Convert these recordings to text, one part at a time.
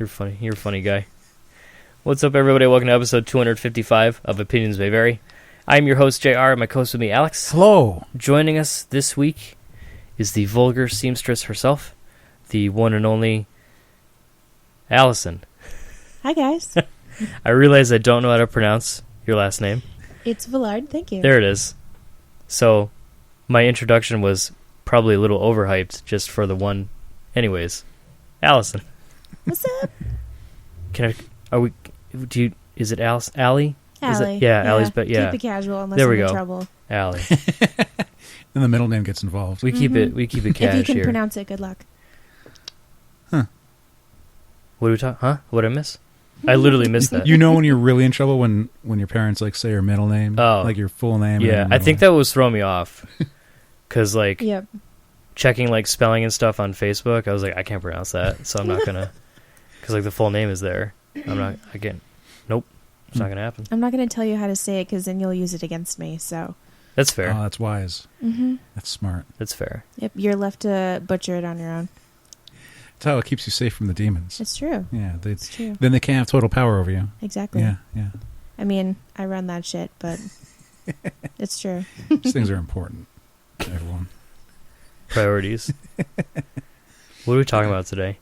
You're funny. You're a funny guy. What's up, everybody? Welcome to episode 255 of Opinions May Vary. I'm your host, JR, and my co-host with me, Alex. Hello. Joining us this week is the Vulgar Seamstress herself, the one and only Alyson. Hi, guys. I realize I don't know how to pronounce your last name. It's Villard, thank you. There it is. So, my introduction was probably a little overhyped just for the one. Anyways, Alyson. What's up? Is it Alice? Allie? Allie. Yeah, Allie's, but yeah. Keep it casual unless There I'm we in go. trouble. Allie. And the middle name gets involved. We keep it cash If you can here. pronounce it, good luck. What do we talk? Huh? What did I miss? I literally missed that. You know when you're really in trouble when your parents like say your middle name, like your full name. Yeah, I think that was throwing me off because like Yep. checking like spelling and stuff on Facebook, I was like, I can't pronounce that, so I'm not gonna. Because like the full name is there. Nope, it's not gonna happen. I'm not going to tell you how to say it because then you'll use it against me. So. That's fair. Oh, that's wise. Mm-hmm. That's smart. That's fair. Yep, you're left to butcher it on your own. That's how it keeps you safe from the demons. It's true. Yeah, It's true. then they can't have total power over you. Exactly. Yeah. I mean, I run that shit, but it's true. These things are important to everyone. Priorities. What are we talking about today?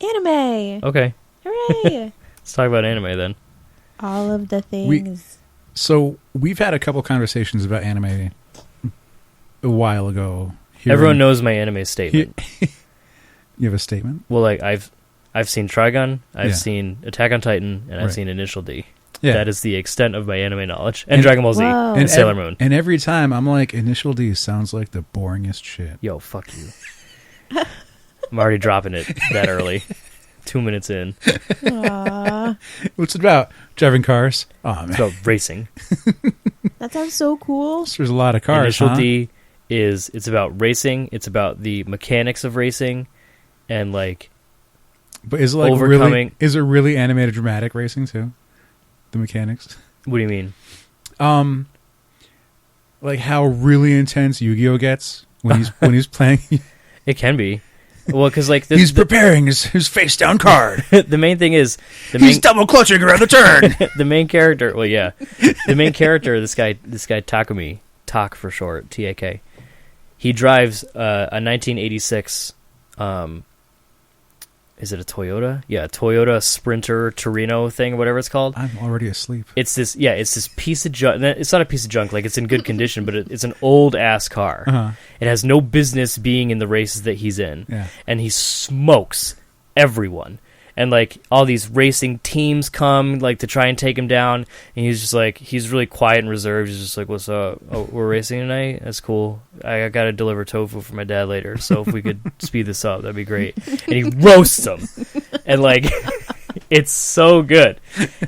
Anime! Okay, Hooray! let's talk about anime then. All of the things. So we've had a couple conversations about anime a while ago. Everyone knows my anime statement. You have a statement? Well, like I've seen Trigun, I've Yeah. seen Attack on Titan, and I've Right. seen Initial D. Yeah. That is the extent of my anime knowledge. And Dragon Ball Z. Whoa. And Sailor Moon. And every time I'm like, Initial D sounds like the boringest shit. Yo, fuck you. I'm already dropping it that early. 2 minutes in. Aww. What's it about? Driving cars? Oh, man. It's about racing. That sounds so cool. There's a lot of cars, Initial huh? D it's about racing. It's about the mechanics of racing. And like But is it like overcoming- is it really animated dramatic racing too? The mechanics? what do you mean? Like how really intense Yu-Gi-Oh gets when he's playing. It can be. Well, because like He's preparing his face down card. the main thing is He's double clutching around the turn. the main character. Well, yeah, the main character. This guy Takumi, Tak for short, TAK. He drives a 1986. Is it a Toyota? Yeah, Toyota Sprinter Torino thing, whatever it's called. I'm already asleep. It's this piece of junk. It's not a piece of junk, like it's in good condition, but it's an old ass car. Uh-huh. It has no business being in the races that he's in, Yeah. and he smokes everyone. And like all these racing teams come like to try and take him down, and he's just like he's really quiet and reserved. He's just like, "What's up? Oh, we're racing tonight. That's cool. I got to deliver tofu for my dad later, so if we could speed this up, that'd be great." And he roasts them, and like it's so good.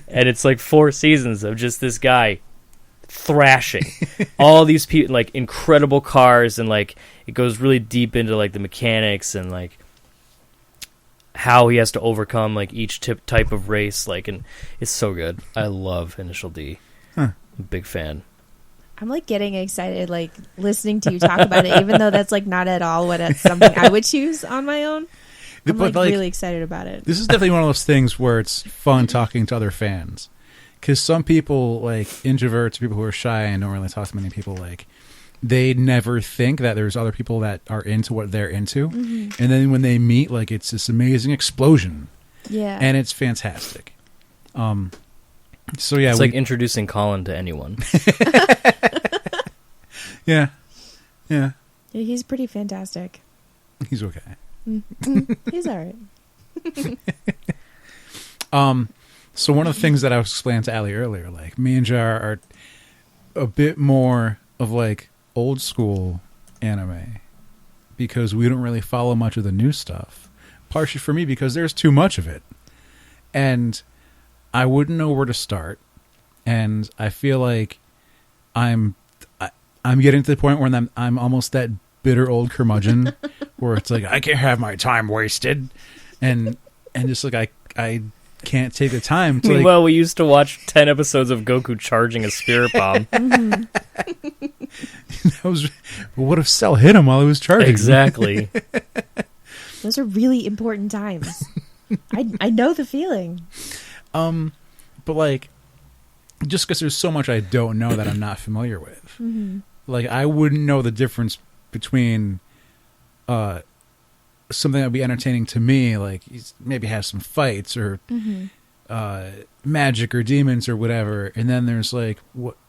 And it's like 4 seasons of just this guy thrashing all these people, like incredible cars, and like it goes really deep into like the mechanics and like how he has to overcome like each type of race, like, and it's so good. I love Initial D. Huh. I'm a big fan. I'm like getting excited, like listening to you talk about it, even though that's like not at all what it's something I would choose on my own. I'm But, like really excited about it. This is definitely one of those things where it's fun talking to other fans. Because some people, like introverts, people who are shy and don't really talk to many people, like they never think that there's other people that are into what they're into. Mm-hmm. And then when they meet, like it's this amazing explosion. Yeah. And it's fantastic. So yeah, It's like introducing Colin to anyone. yeah. Yeah, he's pretty fantastic. He's okay. He's all right. So one of the things that I was explaining to Ali earlier, like me and Jar are a bit more of like old school anime because we don't really follow much of the new stuff. Partially for me because there's too much of it. And I wouldn't know where to start. And I feel like I'm getting to the point where I'm almost that bitter old curmudgeon where it's like I can't have my time wasted. And just like I can't take the time to Meanwhile, we used to watch 10 episodes of Goku charging a spirit bomb. What if Cell hit him while he was charging? Exactly. Those are really important times. I know the feeling. But like, just because there's so much I don't know that I'm not familiar with. Mm-hmm. Like, I wouldn't know the difference between something that would be entertaining to me, like maybe have some fights or magic or demons or whatever, and then there's like,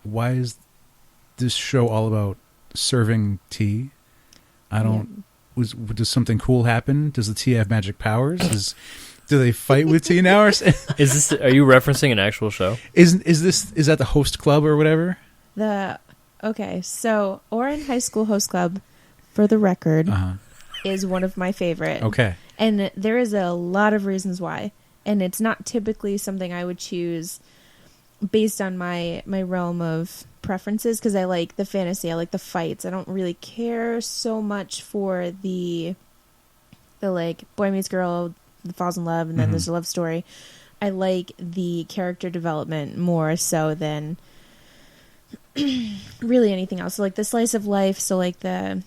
why is this show all about serving tea? I don't. Does something cool happen? Does the tea have magic powers? Do they fight with tea now? Or Is this? Are you referencing an actual show? is that the host club or whatever? Okay, so Orin High School Host Club, for the record, is one of my favorite. Okay, and there is a lot of reasons why, and it's not typically something I would choose based on my realm of preferences, because I like the fantasy, I like the fights. I don't really care so much for the like boy meets girl, falls in love, and then there's a love story. I like the character development more so than really anything else. So like the slice of life, so like the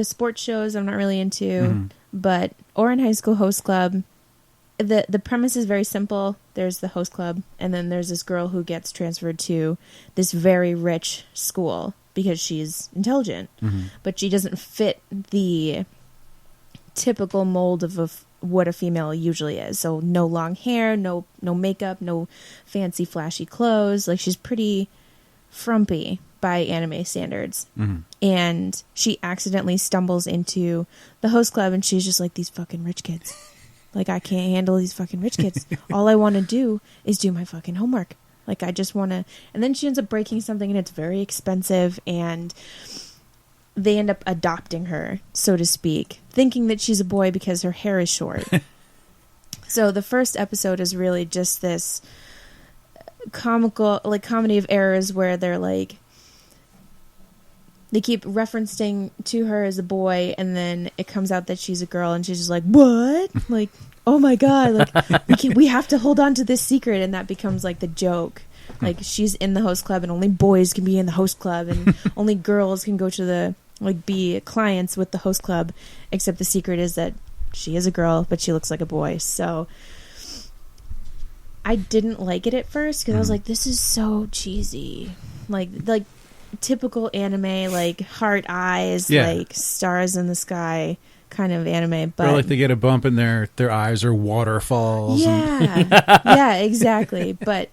sports shows I'm not really into, but Orin High School Host Club, the premise is very simple. There's the host club, and then there's this girl who gets transferred to this very rich school because she's intelligent, but she doesn't fit the typical mold of what a female usually is. So no long hair, no makeup, no fancy flashy clothes. Like, she's pretty frumpy by anime standards. And she accidentally stumbles into the host club, and she's just like, these fucking rich kids. Like, I can't handle these fucking rich kids. All I want to do is do my fucking homework. Like, I just want to... And then she ends up breaking something, and it's very expensive, and they end up adopting her, so to speak, thinking that she's a boy because her hair is short. So the first episode is really just this comedy of errors where they're like... They keep referencing to her as a boy, and then it comes out that she's a girl, and she's just like, what? Like, oh my god, like, we have to hold on to this secret, and that becomes like the joke. Like, she's in the host club, and only boys can be in the host club, and only girls can go to the, like, be clients with the host club, except the secret is that she is a girl, but she looks like a boy. So I didn't like it at first, because I was like, this is so cheesy. Like typical anime, like heart eyes, like stars in the sky kind of anime. But or like they get a bump and their eyes are waterfalls. Yeah, yeah, exactly. But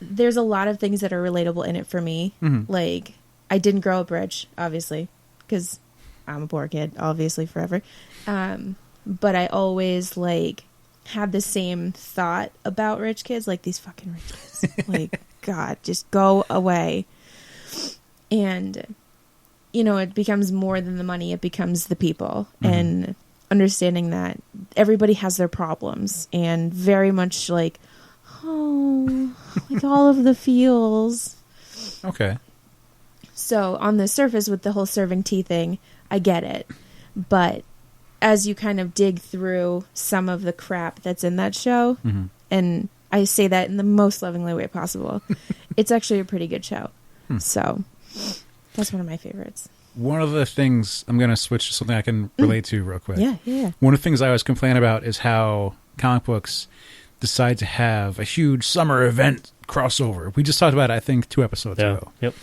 there's a lot of things that are relatable in it for me. Like, I didn't grow up rich, obviously, because I'm a poor kid, obviously, forever. But I always, like, had the same thought about rich kids, like, these fucking rich kids. Like, God, just go away. And, you know, it becomes more than the money. It becomes the people. And understanding that everybody has their problems. And very much like, oh, like all of the feels. Okay. So on the surface with the whole serving tea thing, I get it. But as you kind of dig through some of the crap that's in that show, and I say that in the most lovingly way possible, it's actually a pretty good show. So that's one of my favorites. One of the things, I'm going to switch to something I can relate to real quick. Yeah. One of the things I always complain about is how comic books decide to have a huge summer event crossover. We just talked about it, I think, 2 episodes ago. Yep.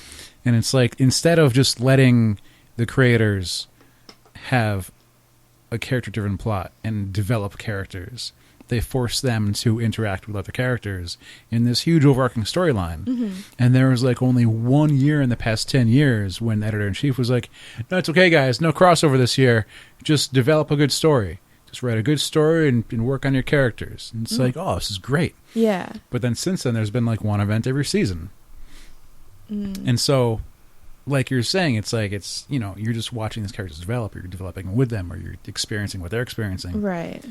And it's like, instead of just letting the creators have a character-driven plot and develop characters, they force them to interact with other characters in this huge overarching storyline. And there was like only 1 year in the past 10 years when the editor-in-chief was like, no, it's okay, guys, no crossover this year. Just develop a good story. Just write a good story and work on your characters. And it's like, oh, this is great. Yeah. But then since then, there's been like one event every season. And so, like you're saying, it's like, it's, you know, you're just watching these characters develop, or you're developing with them, or you're experiencing what they're experiencing. Right.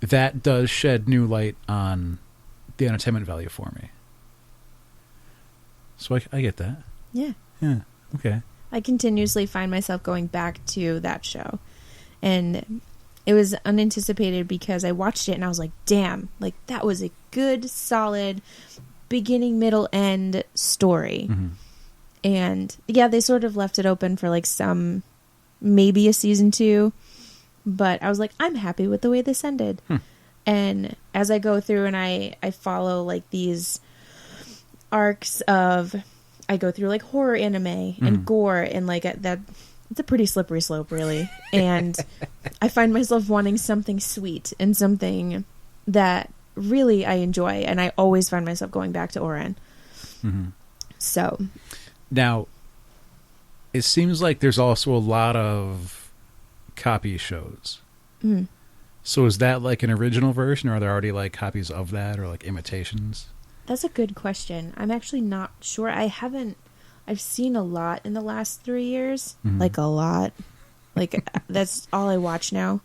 That does shed new light on the entertainment value for me. So I get that. Yeah. Yeah. Okay. I continuously find myself going back to that show. And it was unanticipated because I watched it and I was like, damn, like that was a good, solid beginning, middle, end story. And yeah, they sort of left it open for like maybe a season 2. But I was like, I'm happy with the way this ended. And as I go through and I follow like these arcs of, I go through like horror anime and gore and like that, it's a pretty slippery slope really. And I find myself wanting something sweet and something that really I enjoy. And I always find myself going back to Oren. Mm-hmm. So. Now, it seems like there's also a lot of copy shows. Mm. So is that like an original version, or are there already like copies of that, or like imitations? That's a good question. I'm actually not sure. I've seen a lot in the last 3 years. Like a lot. Like that's all I watch now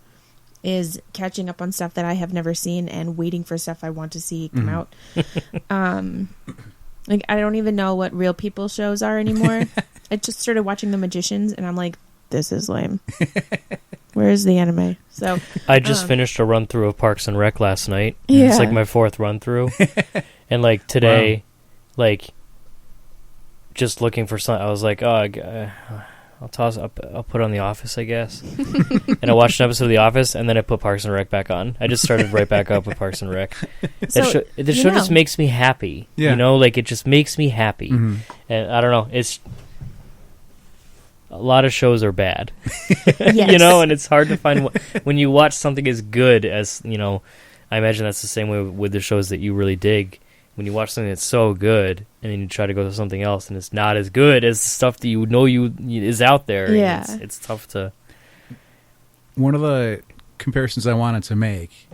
is catching up on stuff that I have never seen and waiting for stuff I want to see come out. Like I don't even know what real people shows are anymore. I just started watching The Magicians and I'm like, this is lame. Where's the anime? So I just finished a run through of Parks and Rec last night. Yeah. It's like my 4th run through. And like today, like just looking for something, I was like, oh, I'll put on The Office, I guess. And I watched an episode of The Office, and then I put Parks and Rec back on. I just started right back up with Parks and Rec. So, the show just makes me happy. Yeah. You know, like it just makes me happy. Mm-hmm. And I don't know, it's a lot of shows are bad. yes. You know, and it's hard to find when you watch something as good as, you know, I imagine that's the same way with the shows that you really dig. When you watch something that's so good, and then you try to go to something else, and it's not as good as the stuff that you know is out there. Yeah, it's tough to. One of the comparisons I wanted to make.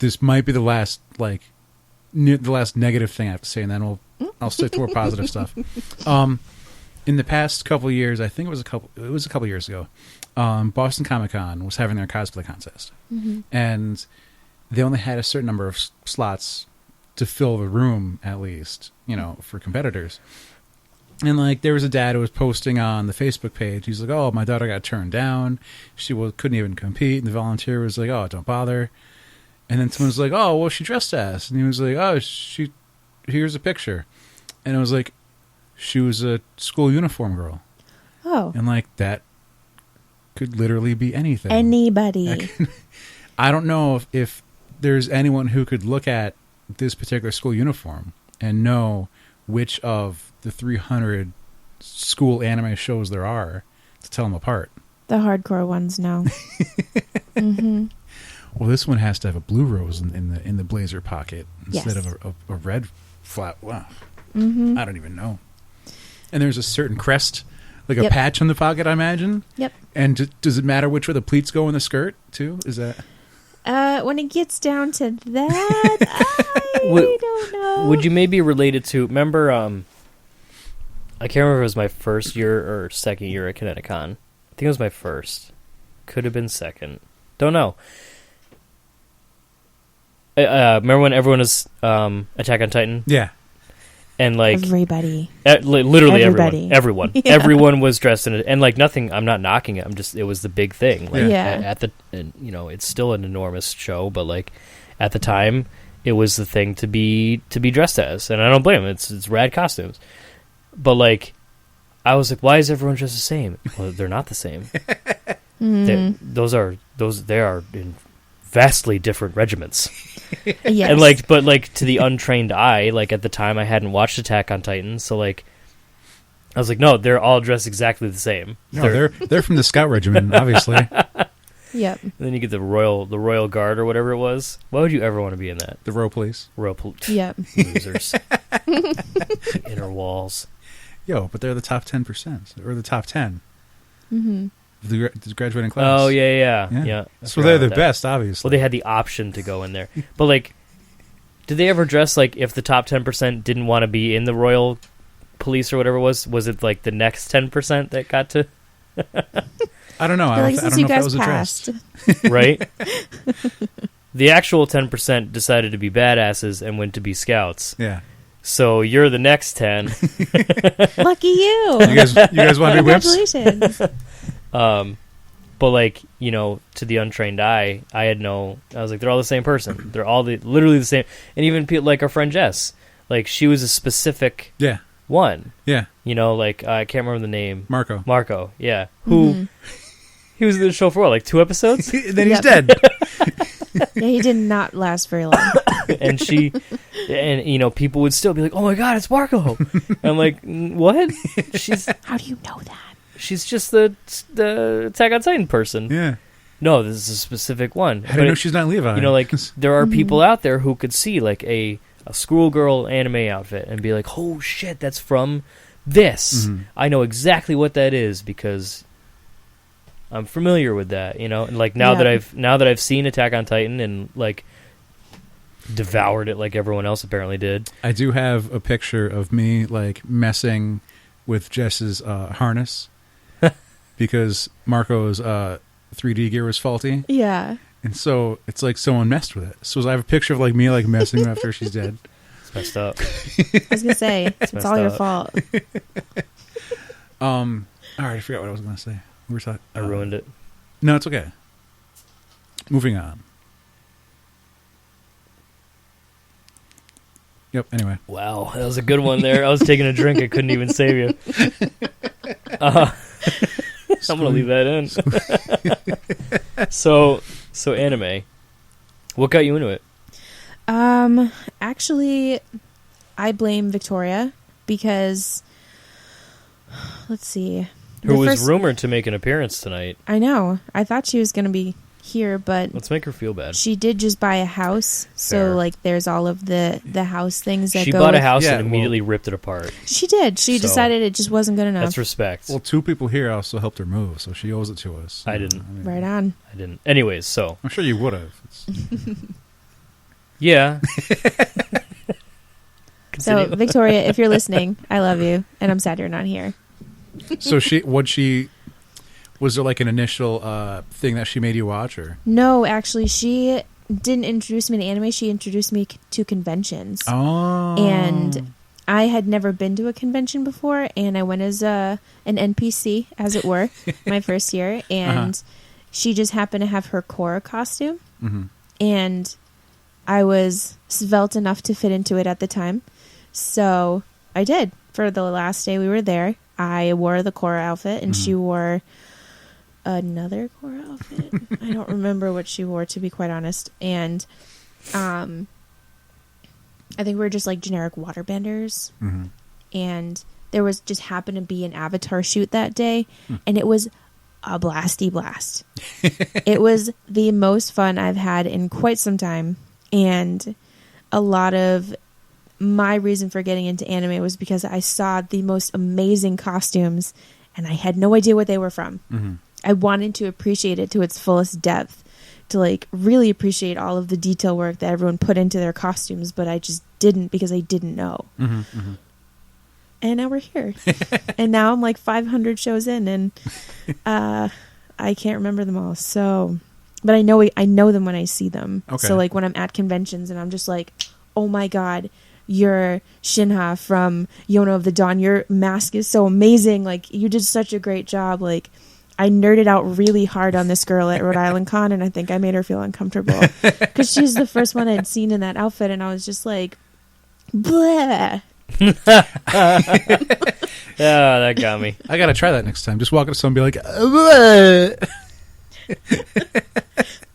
This might be the last the last negative thing I have to say, and then I'll stick to more positive stuff. In the past couple of years, I think it was a couple years ago, Boston Comic-Con was having their cosplay contest, and they only had a certain number of slots to fill the room, at least, you know, for competitors. And like, there was a dad who was posting on the Facebook page. He's like, "Oh, my daughter got turned down. She couldn't even compete." And the volunteer was like, "Oh, don't bother." And then someone was like, "Oh, well, she dressed as," and he was like, "Oh, here's a picture," and it was like, she was a school uniform girl. Oh, and like that could literally be anything. Anybody. I don't know if there's anyone who could look at this particular school uniform and know which of the 300 school anime shows there are to tell them apart. The hardcore ones know. Mm-hmm. Well, this one has to have a blue rose in the blazer pocket instead Yes. of a red flat. Wow. Mm-hmm. I don't even know. And there's a certain crest, like a Yep. patch on the pocket, I imagine. Yep. And does it matter which way the pleats go in the skirt, too? Is that... When it gets down to that, I don't know. Would you maybe relate it to? Remember, I can't remember if it was my first year or second year at Kineticon. I think it was my first. Could have been second. Don't know. Remember when everyone was Attack on Titan? Yeah. And like everybody, literally Everybody. everyone, Yeah. everyone was dressed in it, and like nothing. I'm not knocking it. It was the big thing. Like, Yeah. and, you know, it's still an enormous show, but like at the time, it was the thing to be dressed as, and I don't blame them. It's rad costumes, but like I was like, why is everyone dressed the same? Well, they're not the same. They are in vastly different regiments. Yes. And like, but like to the untrained eye, like at the time I hadn't watched Attack on Titan, so like I was like, no, they're all dressed exactly the same. No, they're from the Scout Regiment, obviously. Yep. And then you get the Royal Guard or whatever it was. Why would you ever want to be in that? The Royal Police. Yep. Losers. Inner walls. Yo, but they're the top 10%, or the top 10. Mm-hmm. The graduating class. Oh yeah. So they're the best, obviously. Well, they had the option to go in there, but like, did they ever dress like if the top 10% didn't want to be in the Royal Police or whatever it was? Was it like the next 10% that got to? I don't know. I don't know if that was addressed. Right? The actual 10% decided to be badasses and went to be scouts. Yeah. So you're the next 10. Lucky you. You guys want to be whips? Congratulations. But like, you know, to the untrained eye, I was like, they're all the same person. They're all literally the same. And even like our friend Jess, like she was a specific one. Yeah. You know, like I can't remember the name. Marco. Yeah. Who he was in the show for what, like 2 episodes? Then he's dead. Yeah, he did not last very long. And people would still be like, "Oh my god, it's Marco!" And I'm like, "What?" How do you know that? She's just the Attack on Titan person. Yeah. No, this is a specific one. How do you know she's not Levi? There are people out there who could see like a schoolgirl anime outfit and be like, "Oh shit, that's from this." Mm-hmm. I know exactly what that is because I'm familiar with that, And like now that I've seen Attack on Titan and like devoured it like everyone else apparently did. I do have a picture of me like messing with Jess's harness because Marco's 3D gear was faulty. Yeah. And so it's like someone messed with it. So I have a picture of like me like messing after she's dead. It's messed up. I was gonna say it's all your fault. All right, I forgot what I was gonna say. We were talking. I ruined it. No, it's okay. Moving on. Yep. Anyway. Wow, that was a good one there. I was taking a drink. I couldn't even save you. I'm gonna leave that in. So anime. What got you into it? Actually, I blame Victoria because let's see. Who was rumored to make an appearance tonight. I know. I thought she was going to be here, but let's make her feel bad. She did just buy a house, so like there's all of the house things that she go bought a with. house and immediately ripped it apart. She did. She decided it just wasn't good enough. That's respect. Well, 2 people here also helped her move, so she owes it to us. I didn't. Right on. I didn't. Anyways, so I'm sure you would have. Yeah. So Victoria, if you're listening, I love you, and I'm sad you're not here. So was there like an initial thing that she made you watch, or? No, actually, she didn't introduce me to anime. She introduced me to conventions. Oh. And I had never been to a convention before, and I went as an NPC, as it were, my first year, and she just happened to have her Korra costume, and I was svelte enough to fit into it at the time, so I did. For the last day we were there, I wore the Korra outfit, and she wore another Korra outfit. I don't remember what she wore, to be quite honest. And I think we were just like generic waterbenders. And there was just happened to be an avatar shoot that day, and it was a blasty blast. It was the most fun I've had in quite some time, and a lot of my reason for getting into anime was because I saw the most amazing costumes, and I had no idea what they were from. I wanted to appreciate it to its fullest depth, to like really appreciate all of the detail work that everyone put into their costumes, but I just didn't because I didn't know. And now we're here. And now I'm like 500 shows in, and I can't remember them all. So, but I know them when I see them. Okay. So like when I'm at conventions and I'm just like, oh my God, you're Shinha from Yona of the Dawn. Your mask is so amazing. Like, you did such a great job. Like, I nerded out really hard on this girl at Rhode Island Con, and I think I made her feel uncomfortable because she's the first one I'd seen in that outfit, and I was just like, bleh. Yeah, that got me. I gotta try that next time. Just walk up to someone and be like, bleh.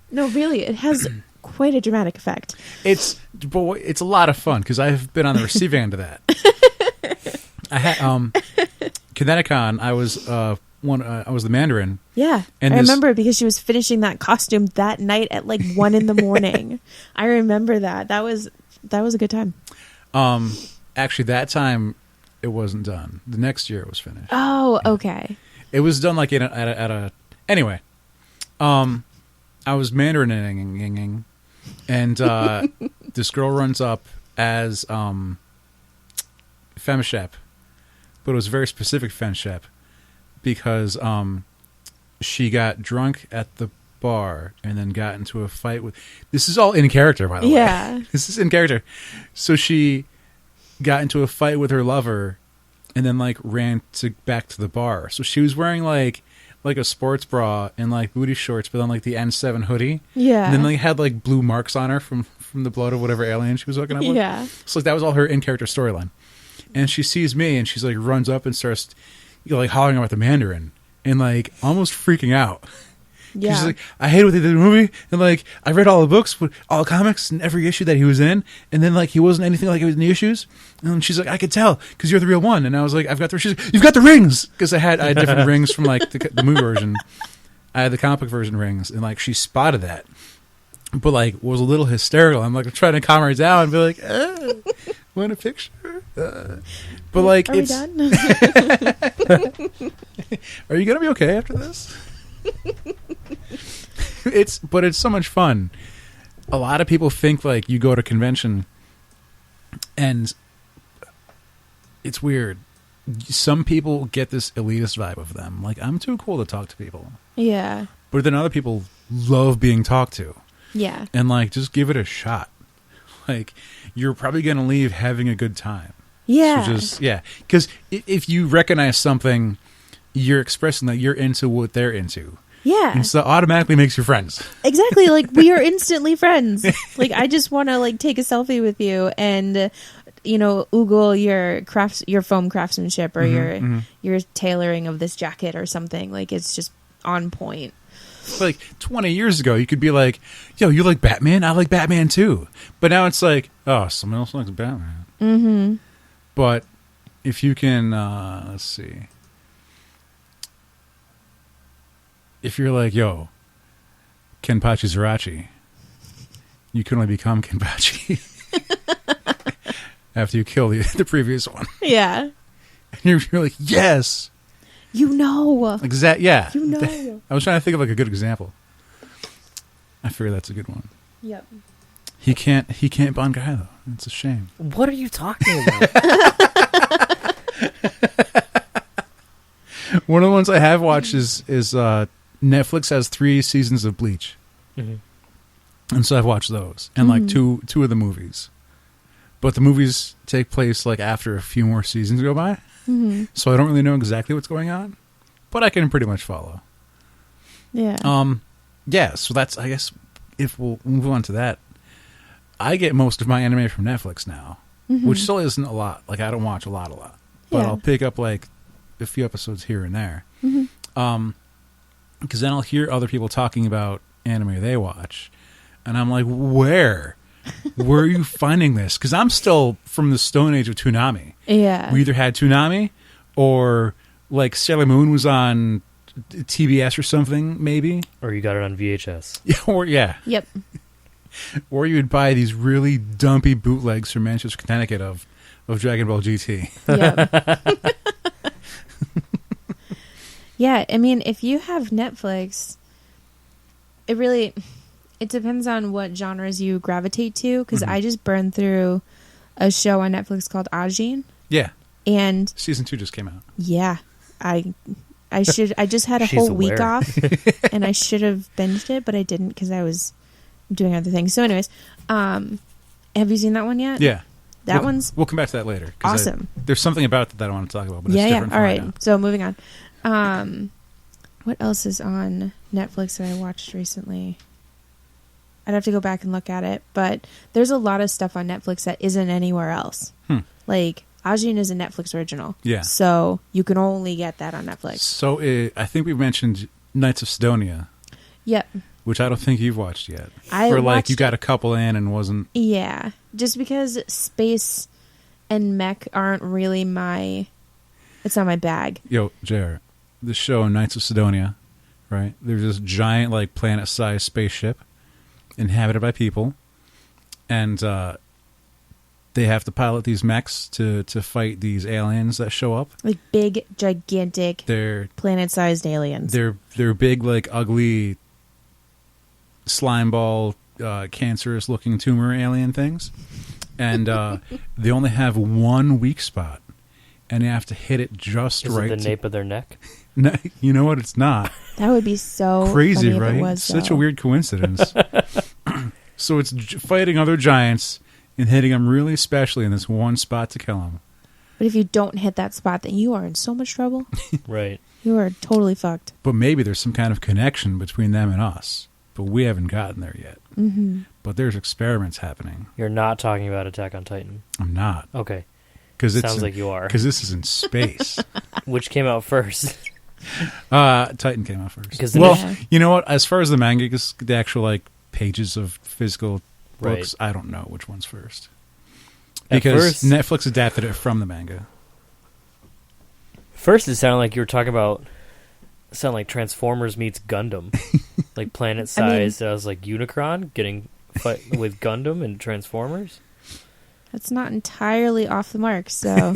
No, really, it has quite a dramatic effect. It's a lot of fun because I've been on the receiving end of that. I had ConnectiCon. I was I was the Mandarin. Yeah, and I remember because she was finishing that costume that night at like 1 a.m. I remember that. That was a good time. Actually, that time it wasn't done. The next year it was finished. Oh, okay. It was done like at a anyway. I was Mandarining, and this girl runs up as Femshep, but it was a very specific Femshep because she got drunk at the bar and then got into a fight with. This is all in character, by the way. Yeah, this is in character. So she got into a fight with her lover, and then like ran back to the bar. So she was wearing like a sports bra and like booty shorts, but then like the N7 hoodie. Yeah. And then like had like blue marks on her from the blood of whatever alien she was hooking up with. Yeah. So like that was all her in character storyline. And she sees me and she's like runs up and starts like hollering about the Mandarin and like almost freaking out. Yeah. She's like, I hate what they did in the movie, and like I read all the books, all the comics, and every issue that he was in, and then like he wasn't anything like he was in the issues. And she's like, I could tell because you're the real one. And I was like, I've got the. She's like, you've got the rings because I had different rings from like the movie version. I had the comic book version rings, and like she spotted that, but like was a little hysterical. I'm like trying to calm her down and be like, want a picture? But like, Are we it's. done? Are you gonna be okay after this? But it's so much fun. A lot of people think like you go to convention, and it's weird. Some people get this elitist vibe of them. Like, I'm too cool to talk to people. Yeah. But then other people love being talked to. Yeah. And like, just give it a shot. Like, you're probably gonna leave having a good time. Yeah. So just because if you recognize something, you're expressing that you're into what they're into. Yeah. And so automatically makes you friends. Exactly. Like, we are instantly friends. Like, I just want to like take a selfie with you and, you know, oogle your foam craftsmanship or your tailoring of this jacket or something. Like, it's just on point. Like 20 years ago, you could be like, yo, you like Batman? I like Batman too. But now it's like, oh, someone else likes Batman. Mm-hmm. But if you can, let's see. If you're like, yo, Kenpachi Zerachi, you can only become Kenpachi after you kill the previous one. Yeah. And you're like, yes. You know. Exactly. Yeah. You know. I was trying to think of like a good example. I figure that's a good one. Yep. He can't Bangai though. It's a shame. What are you talking about? One of the ones I have watched is Netflix has 3 seasons of Bleach, and so I've watched those and like two of the movies, but the movies take place like after a few more seasons go by, so I don't really know exactly what's going on, but I can pretty much follow. Yeah. Yeah. So that's, I guess, if we'll move on to that, I get most of my anime from Netflix now, which still isn't a lot. Like, I don't watch a lot, but Yeah. I'll pick up like a few episodes here and there. Because then I'll hear other people talking about anime they watch, and I'm like, where are you finding this? Because I'm still from the Stone Age of Toonami. Yeah. We either had Toonami, or like Sailor Moon was on TBS or something, maybe. Or you got it on VHS. Yep. Or you would buy these really dumpy bootlegs from Manchester, Connecticut of Dragon Ball GT. Yep. Yeah, I mean, if you have Netflix, it depends on what genres you gravitate to, because I just burned through a show on Netflix called Ajin. Yeah. And Season 2 just came out. yeah, I just had a She's whole week aware. off, and I should have binged it, but I didn't because I was doing other things. So anyways, have you seen that one yet? Yeah. We'll come back to that later. Awesome. There's something about that I want to talk about, but yeah, it's yeah. different All from right. now. So moving on. What else is on Netflix that I watched recently? I'd have to go back and look at it, but there's a lot of stuff on Netflix that isn't anywhere else. Like, Ajin is a Netflix original. Yeah. So you can only get that on Netflix. So I think we mentioned Knights of Sidonia, Yep. which I don't think you've watched yet. I or like watched you got a couple in and wasn't. Yeah. Just because space and mech aren't really it's not my bag. Yo, JR, the show Knights of Sidonia, right? There's this giant, like, planet-sized spaceship inhabited by people, and they have to pilot these mechs to fight these aliens that show up. Like big, gigantic, They're planet-sized aliens. they're big, like, ugly slime ball, cancerous-looking tumor alien things, and they only have one weak spot, and you have to hit it just Is right. it the nape of their neck? No, you know what? It's not. That would be so Crazy, funny right? If it was, Such though. a weird coincidence. So it's fighting other giants and hitting them really specially in this one spot to kill them. But if you don't hit that spot, then you are in so much trouble. Right. You are totally fucked. But maybe there's some kind of connection between them and us, but we haven't gotten there yet. But there's experiments happening. You're not talking about Attack on Titan. I'm not. Okay. Because Sounds like you are. Because this is in space. Which came out first? Titan came out first. 'Cause Well, Yeah. you know what? As far as the manga goes, the actual like pages of physical Right. books, I don't know which one's first. At Because first- Netflix adapted it from the manga. First, it sounded like you were talking about. It sounded like Transformers meets Gundam, like planet size. I was like Unicron getting fight with Gundam and Transformers. That's not entirely off the mark. So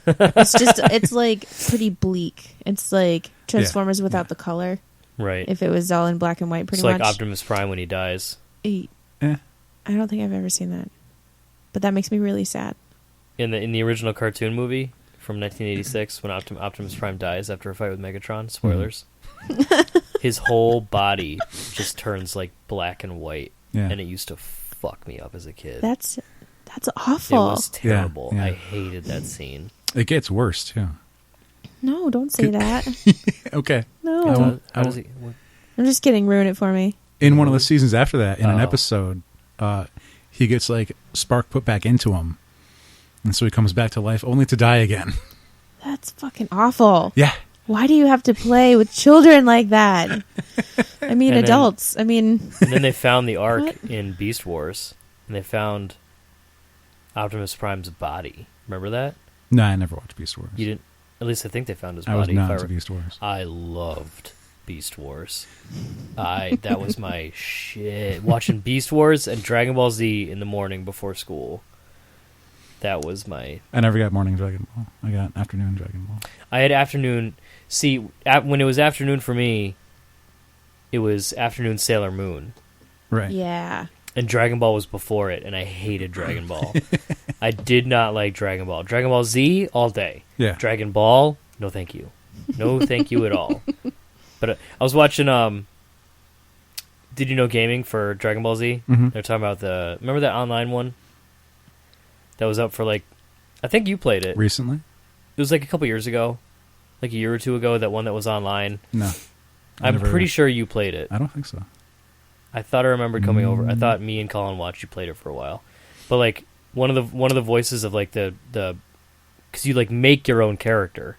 it's like pretty bleak. It's like Transformers without the color. Right. If it was all in black and white, pretty It's like much. Optimus Prime when he dies. I don't think I've ever seen that, but that makes me really sad. In the original cartoon movie from 1986, when Optimus Prime dies after a fight with Megatron, spoilers, his whole body just turns like black and white, Yeah. and it used to fuck me up as a kid. That's It awful. was terrible. Yeah. I hated that scene. It gets worse too. No, don't say that. Okay. No, How does he? What? I'm just kidding. Ruin it for me. In one of the seasons after that, in an Oh. episode, he gets like spark put back into him, and so he comes back to life only to die again. That's fucking awful. Yeah. Why do you have to play with children like that? I mean, And then- adults. I mean, And then they found the Ark What? in Beast Wars, and they found Optimus Prime's body. Remember that? No, I never watched Beast Wars. You didn't. At least I think they found his I was body. not if into Beast Wars. I loved Beast Wars. That was my shit. Watching Beast Wars and Dragon Ball Z in the morning before school. That was my. I never got morning Dragon Ball. I got afternoon Dragon Ball. I had afternoon. See, when it was afternoon for me, it was afternoon Sailor Moon, Right. yeah. and Dragon Ball was before it, and I hated Dragon Ball. I did not like Dragon Ball. Dragon Ball Z all day. Yeah. Dragon Ball, no thank you. No thank you at all. But I was watching Did You Know Gaming for Dragon Ball Z? Mm-hmm. They're talking about remember that online one? That was up for like, I think you played it. Recently? It was like a couple years ago. Like a year or two ago, that one that was online. No. I'm pretty sure you played it. I don't think so. I thought I remembered coming over. I thought me and Colin watched you played it for a while. But like one of the voices of like the because you like make your own character.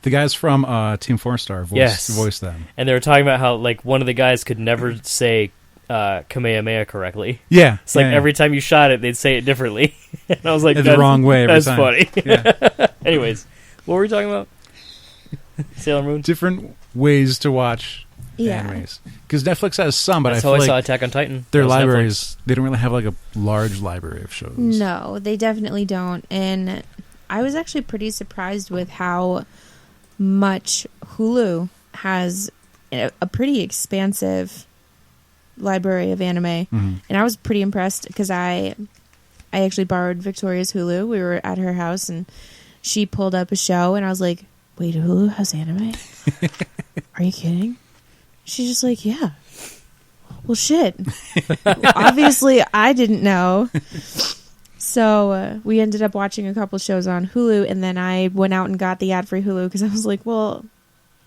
The guys from Team 4-Star voiced them. And they were talking about how like one of the guys could never say Kamehameha correctly. Yeah. It's like yeah. every time you shot it, they'd say it differently. And I was like, The wrong way every That's time. funny. Yeah. Anyways, what were we talking about? Sailor Moon. Different ways to watch Yeah. animes. Because Netflix has some, but That's I how feel I saw like Attack on Titan. their That was Netflix. libraries, they don't really have like a large library of shows. No, they definitely don't. And I was actually pretty surprised with how much Hulu has a pretty expansive library of anime. Mhm. And I was pretty impressed because I actually borrowed Victoria's Hulu. We were at her house and she pulled up a show and I was like, wait, Hulu has anime? Are you kidding? She's just like, yeah. Well, shit. Obviously, I didn't know. So we ended up watching a couple shows on Hulu, and then I went out and got the ad-free Hulu because I was like, well,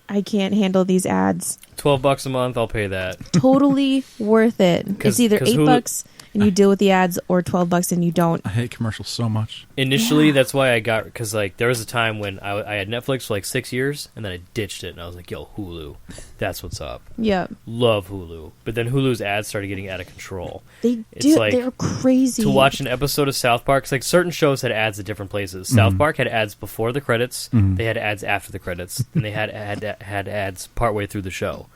I can't handle these ads. $12 a month, I'll pay that. Totally worth it. It's either 'cause $8 and you deal with the ads, or $12 and you don't. I hate commercials so much. Initially, Yeah. that's why I got, because like there was a time when I had Netflix for like 6 years, and then I ditched it, and I was like, yo, Hulu, that's what's up. Yeah, Love Hulu. But then Hulu's ads started getting out of control. they It's do. like They're crazy. To watch an episode of South Park, 'cause like certain shows had ads at different places. South Park had ads before the credits. Mhm. They had ads after the credits, and they had ads partway through the show.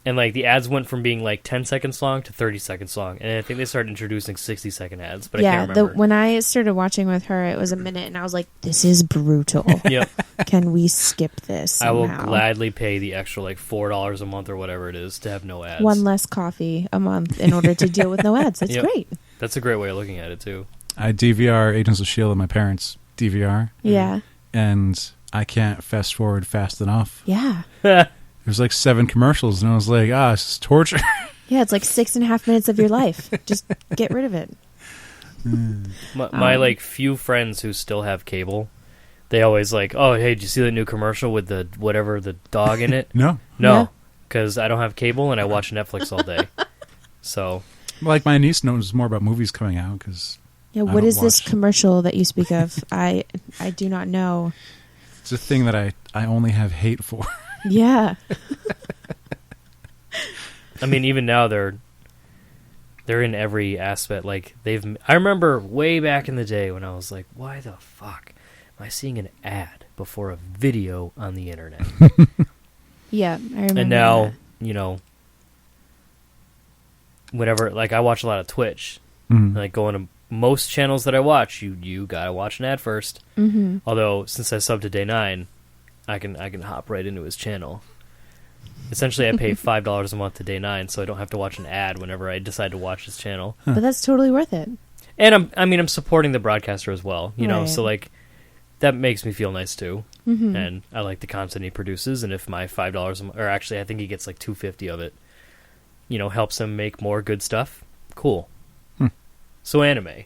And like the ads went from being like 10 seconds long to 30 seconds long, and I think they started introducing 60-second ads. But I Yeah, can't remember. when I started watching with her, it was a minute, and I was like, this is brutal. Yep, Can we skip this I will somehow? gladly pay the extra like $4 a month or whatever it is to have no ads. One less coffee a month in order to deal with no ads. It's Yep. great. That's a great way of looking at it too. I DVR Agents of S.H.I.E.L.D. on my parents' DVR, Yeah. and I can't fast forward fast enough. Yeah. There's like 7 commercials, and I was like, this is torture. Yeah, it's like 6.5 minutes of your life. Just get rid of it. My like few friends who still have cable, they always like, oh hey, did you see the new commercial with the whatever the dog in it? No. Yeah. No, because I don't have cable and I watch Netflix all day. So Like my niece knows more about movies coming out because Yeah, I what don't is this watch. commercial that you speak of? I do not know. It's a thing that I only have hate for. Yeah. I mean, even now they're in every aspect. Like I remember way back in the day when I was like, why the fuck am I seeing an ad before a video on the internet? Yeah, I remember. And now, that. whenever, like, I watch a lot of Twitch, like going to most channels that I watch, you gotta watch an ad first. Mm-hmm. Although since I subbed to Day 9, I can hop right into his channel. Essentially, I pay $5 a month to Day 9, so I don't have to watch an ad whenever I decide to watch his channel. But that's totally worth it. And I'm supporting the broadcaster as well, Right. so like that makes me feel nice too. Mm-hmm. And I like the content he produces, and if my $5 or actually I think he gets like $2.50 of it, helps him make more good stuff, cool. So anime.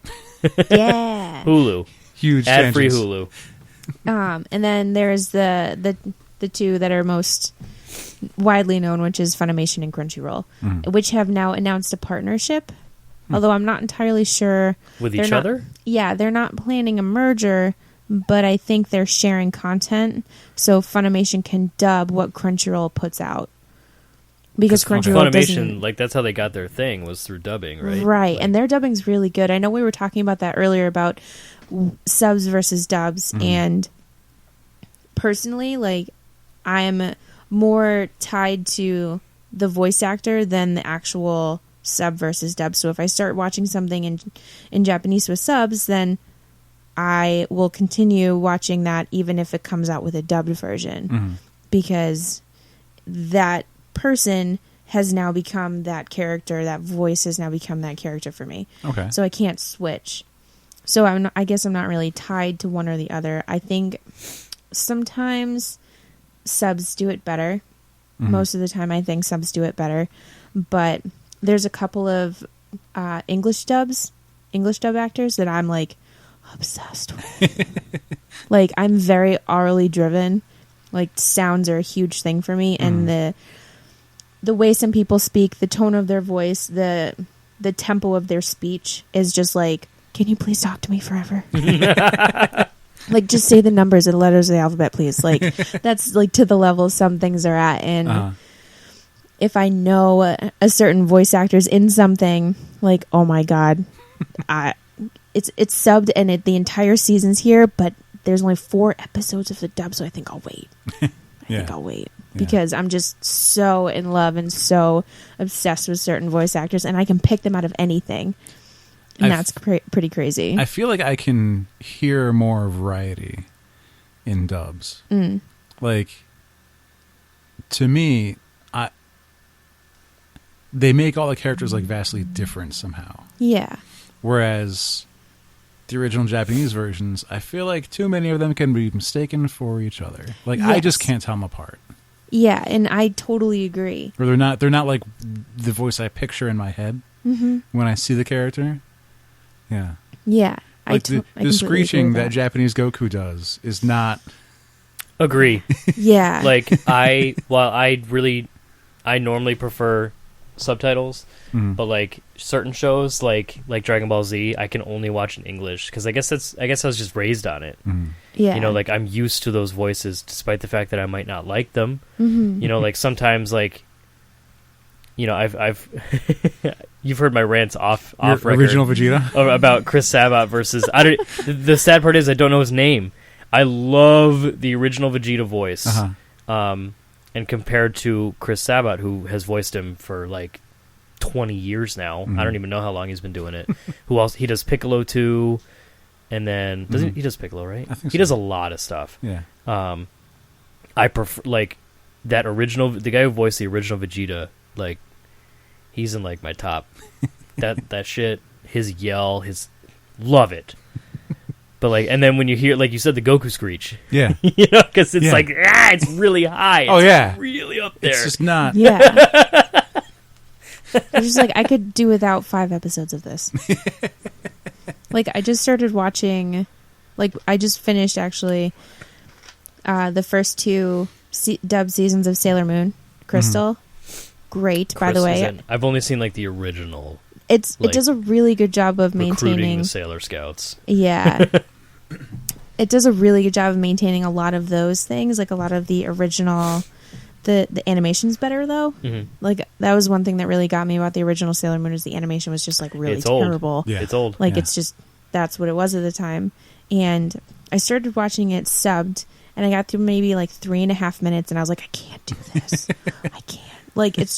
Yeah. Hulu. Huge Ad-free tangents. Hulu. And then there's the two that are most widely known, which is Funimation and Crunchyroll, which have now announced a partnership. Although I'm not entirely sure. With each other? Yeah, they're not planning a merger, but I think they're sharing content so Funimation can dub what Crunchyroll puts out. Because Crunchyroll Funimation, like, that's how they got their thing, was through dubbing, right? Right, like, and their dubbing's really good. I know we were talking about that earlier about subs versus dubs, and personally, like, I'm more tied to the voice actor than the actual sub versus dub. So if I start watching something in Japanese with subs, then I will continue watching that even if it comes out with a dubbed version, because that person has now become that character. That voice has now become that character for me. Okay. So I can't switch. So I guess I'm not really tied to one or the other. I think sometimes subs do it better. Most of the time I think subs do it better. But there's a couple of English dub actors that I'm like obsessed with. Like, I'm very orally driven. Like, sounds are a huge thing for me, and the way some people speak, the tone of their voice, the tempo of their speech is just like, can you please talk to me forever? Like, just say the numbers and letters of the alphabet, please. Like, that's like to the level some things are at. And if I know a certain voice actor's in something, like, oh my God, it's subbed and the entire season's here, but there's only 4 episodes of the dub, so I think I'll wait. I think I'll wait. Because I'm just so in love and so obsessed with certain voice actors, and I can pick them out of anything. And that's pretty crazy. I feel like I can hear more variety in dubs. Like, to me, they make all the characters like vastly different somehow. Yeah. Whereas the original Japanese versions, I feel like too many of them can be mistaken for each other. Like, I just can't tell them apart. Yeah, and I totally agree. Or they're not like the voice I picture in my head when I see the character. Yeah. Yeah. Like the screeching that Japanese Goku does is not... Agree. Yeah. Like, I normally prefer subtitles, but like certain shows like Dragon Ball Z, I can only watch in English because I guess I was just raised on it. Yeah. Like, I'm used to those voices despite the fact that I might not like them. Like sometimes, like, I've you've heard my rants off record original Vegeta about Chris Sabat versus the sad part is I don't know his name. I love the original Vegeta voice. And compared to Chris Sabat, who has voiced him for like 20 years now, I don't even know how long he's been doing it. Who else? He does Piccolo too, and then he does Piccolo, right? I think he does a lot of stuff. Yeah. I prefer like that original. The guy who voiced the original Vegeta, like, he's in like my top. that shit, his yell, love it. But like, and then when you hear, like you said, the Goku screech, yeah, because it's like, it's really high. It's really up there. It's just not. Yeah. It's just like, I could do without 5 episodes of this. Like, I just started watching, like, I just finished actually the first 2 dub seasons of Sailor Moon Crystal. Great, by the way. I've only seen like the original. It does a really good job of recruiting maintaining the Sailor Scouts. Yeah. it does a really good job of maintaining a lot of those things, like a lot of the original. The animation's better though. Mm-hmm. Like that was one thing that really got me about the original Sailor Moon is the animation was just like really terrible. Old. Yeah. It's old. Like it's just that's what it was at the time. And I started watching it subbed, and I got through maybe like 3.5 minutes, and I was like, I can't do this. I can't. Like it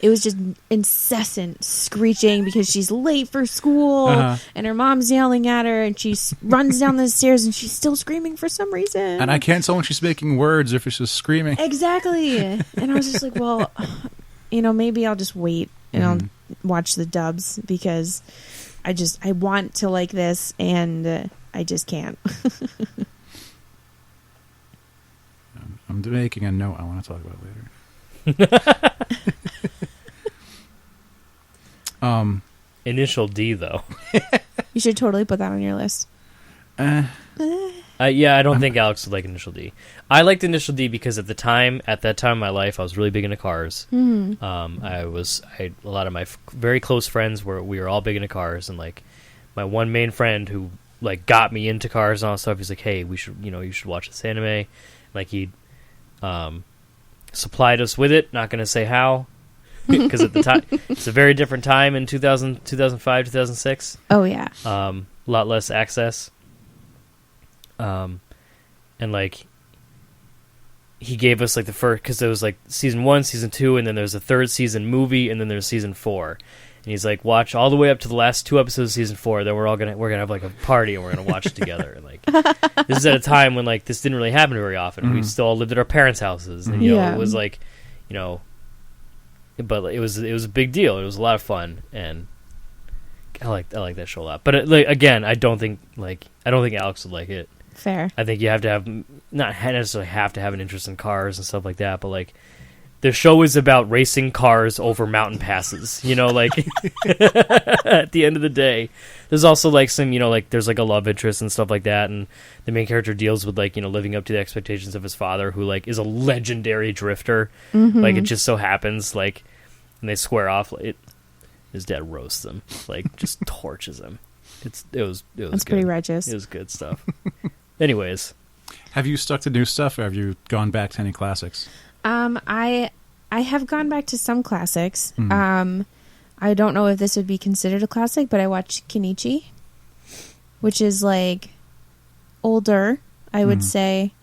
was just incessant screeching because she's late for school and her mom's yelling at her and she runs down the stairs and she's still screaming for some reason. And I can't tell when she's making words or if she's just screaming. Exactly. And I was just like, well, maybe I'll just wait and I'll watch the dubs because I want to like this and I just can't. I'm making a note I want to talk about later. Initial D though. You should totally put that on your list. Yeah, I don't think Alex would like Initial D. I liked Initial D because at that time in my life, I was really big into cars. Mm-hmm. I had a lot of my very close friends we were all big into cars, and like my one main friend who like got me into cars and all that stuff. He's like, hey, you should watch this anime. Like he supplied us with it. Not going to say how. Because at the time, it's a very different time in 2005, 2006. Oh, yeah. A lot less access. And, like, he gave us, like, the first... Because there was, like, Season 1, Season 2, and then there's a third season movie, and then there's Season 4. And he's like, watch all the way up to the last 2 episodes of Season 4, then we're gonna have, like, a party, and we're gonna watch it together. And, like, this is at a time when, like, this didn't really happen very often. Mm-hmm. We still all lived at our parents' houses. And, it was, like, but it was a big deal. It was a lot of fun, and I like that show a lot. But again, I don't think Alex would like it. Fair. I think you have to have not necessarily have to have an interest in cars and stuff like that, but like the show is about racing cars over mountain passes. Like at the end of the day, there's also like some like there's like a love interest and stuff like that, and the main character deals with like living up to the expectations of his father, who like is a legendary drifter. Mm-hmm. Like it just so happens like, and they square off. His dad roasts him, like just torches him. It was That's good. pretty righteous. It was good stuff. Anyways, have you stuck to new stuff, or have you gone back to any classics? I have gone back to some classics. I don't know if this would be considered a classic, but I watched Kenichi, which is like older, I would say.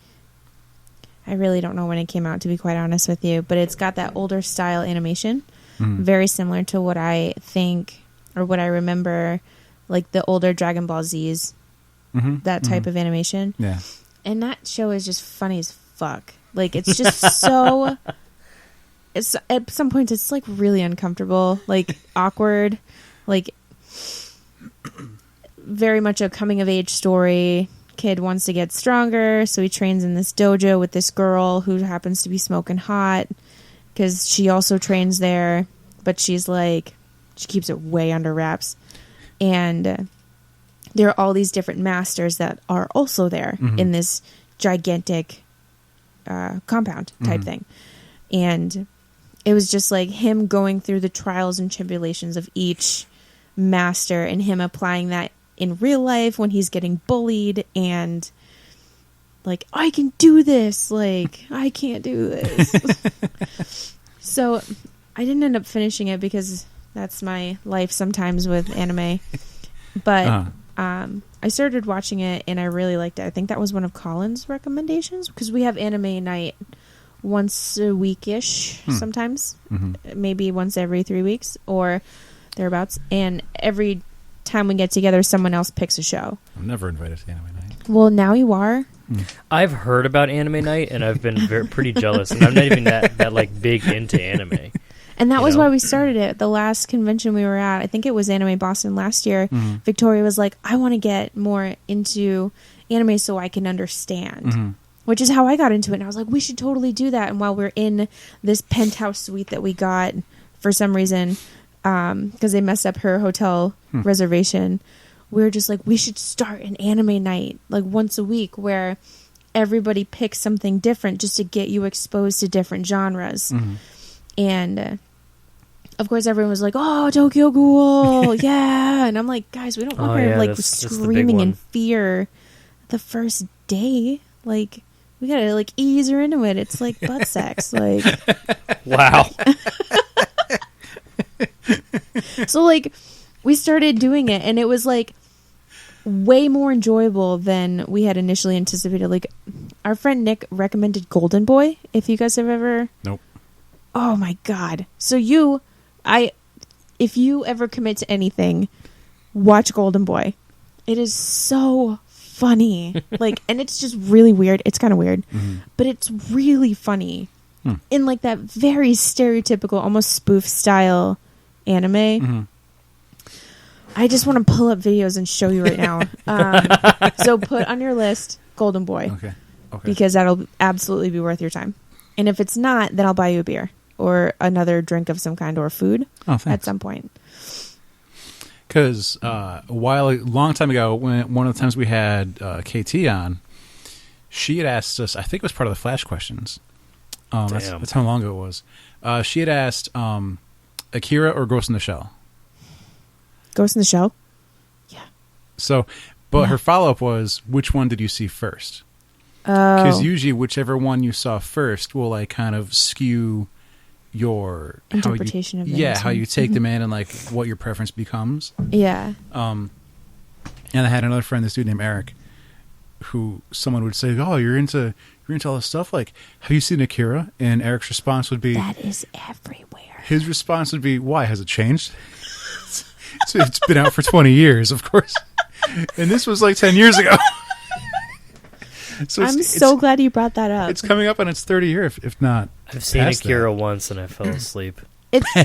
I really don't know when it came out, to be quite honest with you, but it's got that older style animation, very similar to what I think or what I remember, like the older Dragon Ball Zs, that type of animation. Yeah, and that show is just funny as fuck. Like it's just so. It's at some points it's like really uncomfortable, like awkward, like very much a coming of age story. Kid wants to get stronger, so he trains in this dojo with this girl who happens to be smoking hot because she also trains there, but she's like she keeps it way under wraps. And there are all these different masters that are also there in this gigantic compound type thing. And it was just like him going through the trials and tribulations of each master and him applying that in real life when he's getting bullied and like, I can do this. Like, I can't do this. So I didn't end up finishing it because that's my life sometimes with anime. But I started watching it and I really liked it. I think that was one of Colin's recommendations because we have anime night once a week-ish sometimes, maybe once every 3 weeks or thereabouts. And every time we get together, someone else picks a show. I'm never invited to anime night. Well, now you are. I've heard about anime night and I've been pretty jealous, and I'm not even that like big into anime. And that was why we started it. The last convention we were at, I think it was Anime Boston last year, Victoria was like, I want to get more into anime so I can understand. Which is how I got into it. And I was like, we should totally do that. And while we're in this penthouse suite that we got for some reason, because they messed up her hotel reservation, we were just like, we should start an anime night like once a week where everybody picks something different just to get you exposed to different genres. And of course everyone was like, oh, Tokyo Ghoul, yeah. And I'm like, guys, we don't want her like screaming in fear the first day, like, we gotta, like, ease her into it. It's like butt sex. Like, Wow. so, like, we started doing it, and it was, like, way more enjoyable than we had initially anticipated. Like, our friend Nick recommended Golden Boy, if you guys have ever... Nope. Oh, my God. So if you ever commit to anything, watch Golden Boy. It is so funny. Like, and it's just really weird. It's kind of weird, but it's really funny in like that very stereotypical, almost spoof style anime. I just want to pull up videos and show you right now. So put on your list Golden Boy. Okay. Because that'll absolutely be worth your time. And if it's not, then I'll buy you a beer or another drink of some kind or food at some point. Because a long time ago, when one of the times we had KT on, she had asked us, I think it was part of the Flash questions. That's how long ago it was. She had asked Akira or Ghost in the Shell. Ghost in the Shell? Yeah. So, but her follow-up was, which one did you see first? Because usually whichever one you saw first will like kind of skew your interpretation of them. Yeah, how you take them in and like what your preference becomes. Yeah. And I had another friend, this dude named Eric, who someone would say, "Oh, you're into all this stuff. Like, have you seen Akira?" And Eric's response would be, "That is everywhere." His response would be, "Why has it changed?" So it's been out for 20 years, of course, and this was like 10 years ago. So I'm so glad you brought that up. It's coming up on its 30th year, if not. I've seen Akira once and I fell asleep.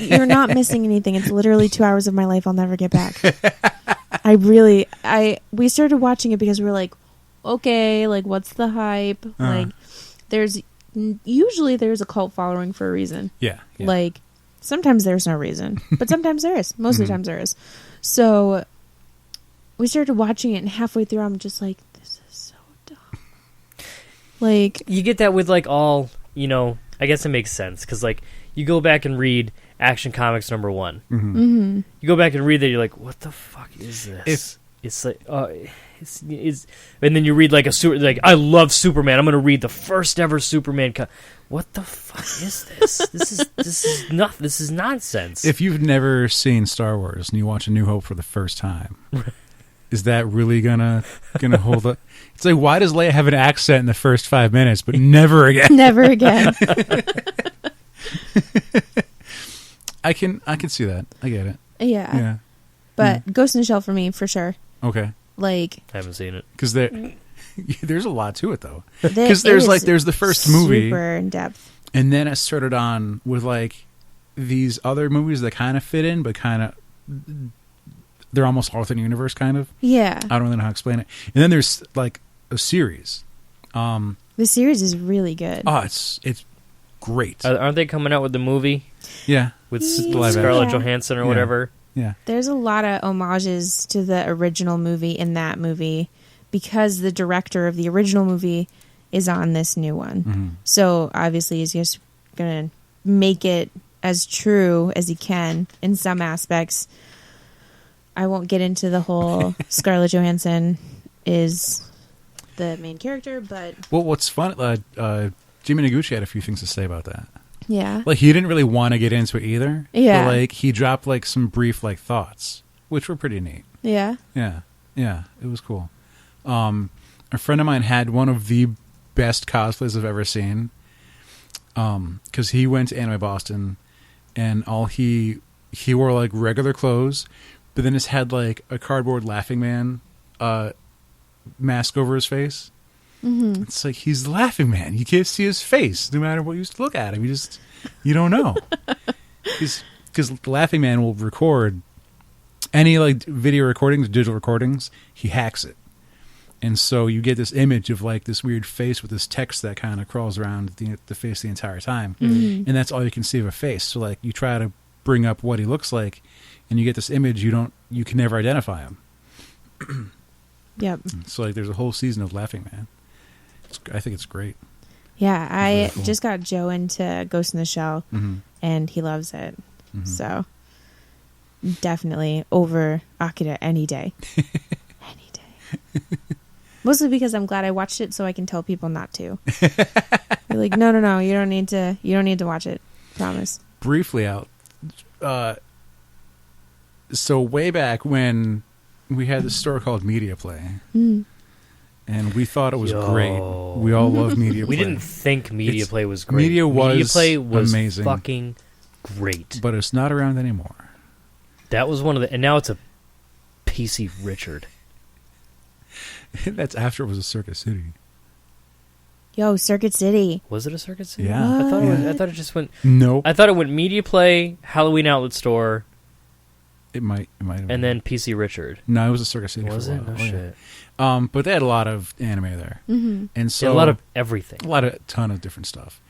You're not missing anything. It's literally 2 hours of my life I'll never get back. We started watching it because we were like, okay, like what's the hype? Like usually there's a cult following for a reason. Yeah. Like sometimes there's no reason, but sometimes there is. Most of the times there is. So we started watching it and halfway through I'm just like, this is so dumb. Like you get that with like all, I guess it makes sense because like you go back and read Action Comics #1. You go back and read that, you're like, what the fuck is this? It's like, it's and then you read like I love Superman. I'm going to read the first ever Superman. What the fuck is this? This is nonsense. If you've never seen Star Wars and you watch A New Hope for the first time, is that really gonna hold up? It's like, why does Leia have an accent in the first 5 minutes, but never again? Never again. I can see that. I get it. Yeah. But Ghost in the Shell for me, for sure. Okay. Like, I haven't seen it. Because there's a lot to it, though. Because there's the first movie. Super in depth. And then it started on with, like, these other movies that kind of fit in, but kind of... They're almost alternate universe, kind of. Yeah. I don't really know how to explain it. And then there's, like, a series. The series is really good. Oh, it's great. Aren't they coming out with the movie? Yeah. With Scarlett Johansson or whatever? Yeah. There's a lot of homages to the original movie in that movie because the director of the original movie is on this new one. So obviously he's just going to make it as true as he can in some aspects. I won't get into the whole Scarlett Johansson is the main character, but... Well, what's fun, Jimmy Noguchi had a few things to say about that. Yeah. Like, he didn't really want to get into it either. Yeah. But, like, he dropped, like, some brief, like, thoughts, which were pretty neat. Yeah. Yeah. Yeah. It was cool. A friend of mine had one of the best cosplays I've ever seen. Because he went to Anime Boston, and he wore, like, regular clothes, but then just had, like, a cardboard Laughing Man mask over his face. It's like, he's the Laughing Man. You can't see his face no matter what you look at him. You don't know. Because the Laughing Man will record any like video recordings, digital recordings. He hacks it, and so you get this image of like this weird face with this text that kind of crawls around the face the entire time, and that's all you can see of a face. So like you try to bring up what he looks like, and you get this image you can never identify him. Yep. So like there's a whole season of Laughing Man. I think it's great. Yeah, I really cool. just got Joe into Ghost in the Shell, and he loves it. So definitely over Akira any day. Any day. Mostly because I'm glad I watched it so I can tell people not to. You're like, no, you don't need to watch it. Promise. Briefly out. So way back when we had this store called Media Play, and we thought it was great. We all love Media Play. We didn't think Media Play was great. Media Play was amazing. Fucking great. But it's not around anymore. That was one of the... And now it's a PC Richard. That's after it was a Circuit City. Yo, Circuit City. Was it a Circuit City? Yeah. I thought it just went... Nope. I thought it went Media Play, Halloween Outlet Store... It might have been. And then PC Richard. No, it was a Circuit City. Was for a it? while. No shit. Yeah. But they had a lot of anime there, and so a lot of everything, ton of different stuff.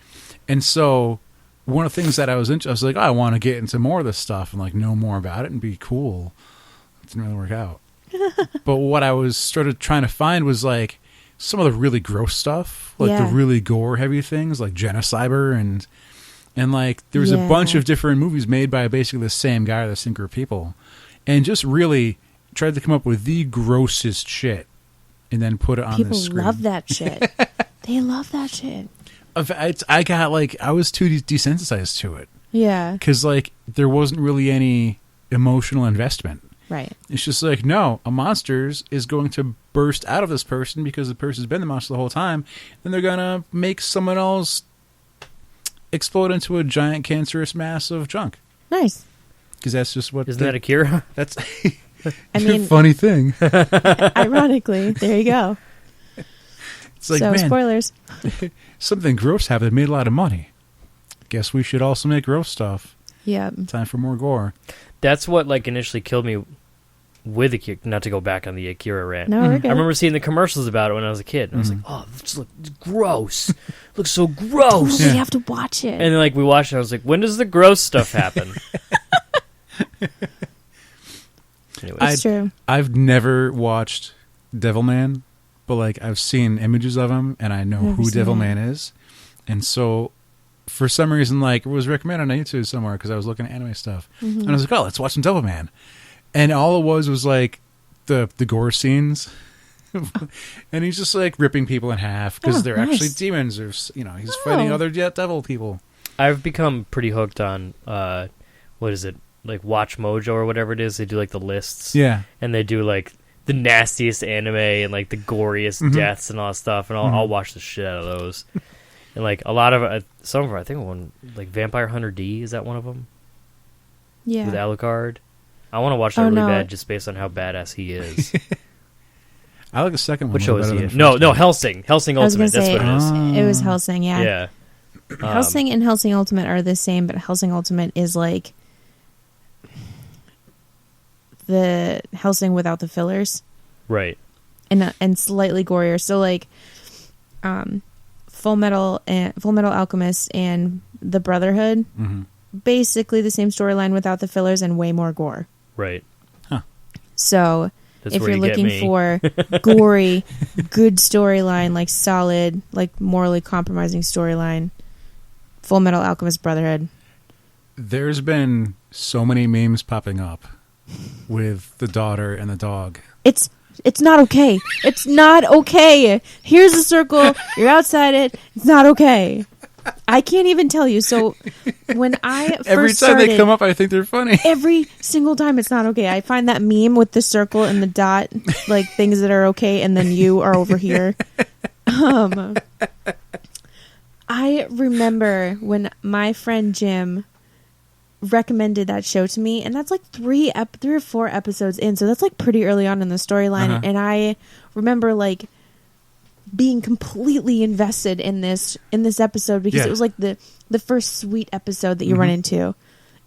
And so, one of the things that I was like, I want to get into more of this stuff and like know more about it and be cool. It didn't really work out. But what I was started trying to find was like some of the really gross stuff, like the really gore heavy things, like Genocyber and like there was a bunch of different movies made by basically the same guy or the same group of people, and just really tried to come up with the grossest shit and then put it on the screen. People love that shit. They love that shit. I got like, I was too desensitized to it. Yeah. Because like there wasn't really any emotional investment. Right. It's just like, no, a monster is going to burst out of this person because the person's been the monster the whole time. Then they're going to make someone else explode into a giant cancerous mass of junk. Nice. Because that's just what... Isn't that Akira? That's I mean, funny thing. Ironically, there you go. It's like, so, man, spoilers. Something gross happened. It made a lot of money. Guess we should also make gross stuff. Yeah. Time for more gore. That's what like initially killed me with Akira. Not to go back on the Akira rant. No, we're good. I remember seeing the commercials about it when I was a kid. And I was like, oh, this looks gross. Looks so gross. Oh, we have to watch it. And then like we watched it. I was like, when does the gross stuff happen? It's true. I've never watched Devilman, but like I've seen images of him and I know who Devilman is. And so for some reason, like, it was recommended on YouTube somewhere because I was looking at anime stuff. And I was like, oh, let's watch some Devilman. And all it was like the gore scenes. And he's just like ripping people in half because they're actually demons. Or, you know, he's fighting other devil people. I've become pretty hooked on, what is it? Like Watch Mojo or whatever it is. They do like the lists. Yeah. And they do like the nastiest anime and like the goriest deaths and all that stuff. And I'll watch the shit out of those. And like a lot of some of them, I think one like Vampire Hunter D, is that one of them? Yeah. With Alucard. I want to watch that really bad just based on how badass he is. I like the second one. Which show is he in? No, Hellsing. Hellsing Ultimate. That's what it is. It was Hellsing, yeah. Yeah. Hellsing and Hellsing Ultimate are the same, but Hellsing Ultimate is like the Hellsing without the fillers. Right. And slightly gorier. So like Full Metal Alchemist and The Brotherhood, basically the same storyline without the fillers and way more gore. Right. Huh. So That's if where you're you get looking me. for gory, good storyline, like solid, like morally compromising storyline, Full Metal Alchemist Brotherhood. There's been so many memes popping up with the daughter and the dog. It's not okay. It's not okay. Here's a circle. You're outside it. It's not okay. I can't even tell you. So when I every time they come up, I think they're funny. Every single time, it's not okay. I find that meme with the circle and the dot, like things that are okay, and then you are over here. I remember when my friend Jim recommended that show to me, and that's like 3 or 4 episodes in, so that's like pretty early on in the storyline. And I remember like being completely invested in this episode because it was like the first sweet episode that you run into,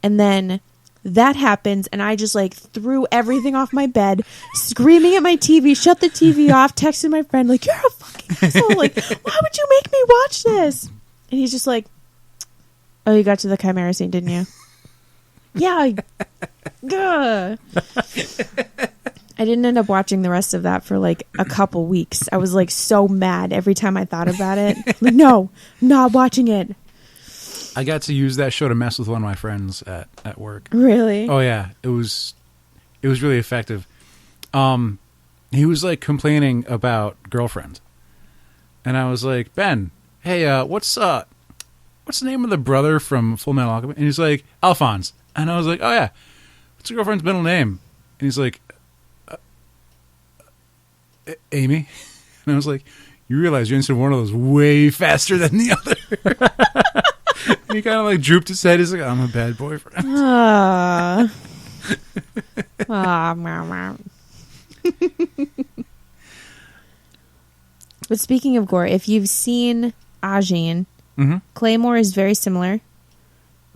and then that happens, and I just like threw everything off my bed, screaming at my TV, shut the TV off, texted my friend like, you're a fucking asshole, like, why would you make me watch this? And he's just like, oh, you got to the Chimera scene, didn't you? Yeah. I didn't end up watching the rest of that for like a couple weeks. I was like so mad every time I thought about it. Like, no, I'm not watching it. I got to use that show to mess with one of my friends at work. Really? Oh yeah, it was really effective. he was like complaining about Girlfriend, and I was like, Ben, hey, what's the name of the brother from Full Metal Alchemist? And he's like, Alphonse. And I was like, oh yeah, what's your girlfriend's middle name? And he's like, Amy. And I was like, you realize you answered one of those way faster than the other. And he kind of like drooped his head. He's like, I'm a bad boyfriend. But speaking of gore, if you've seen Ajin, Claymore is very similar.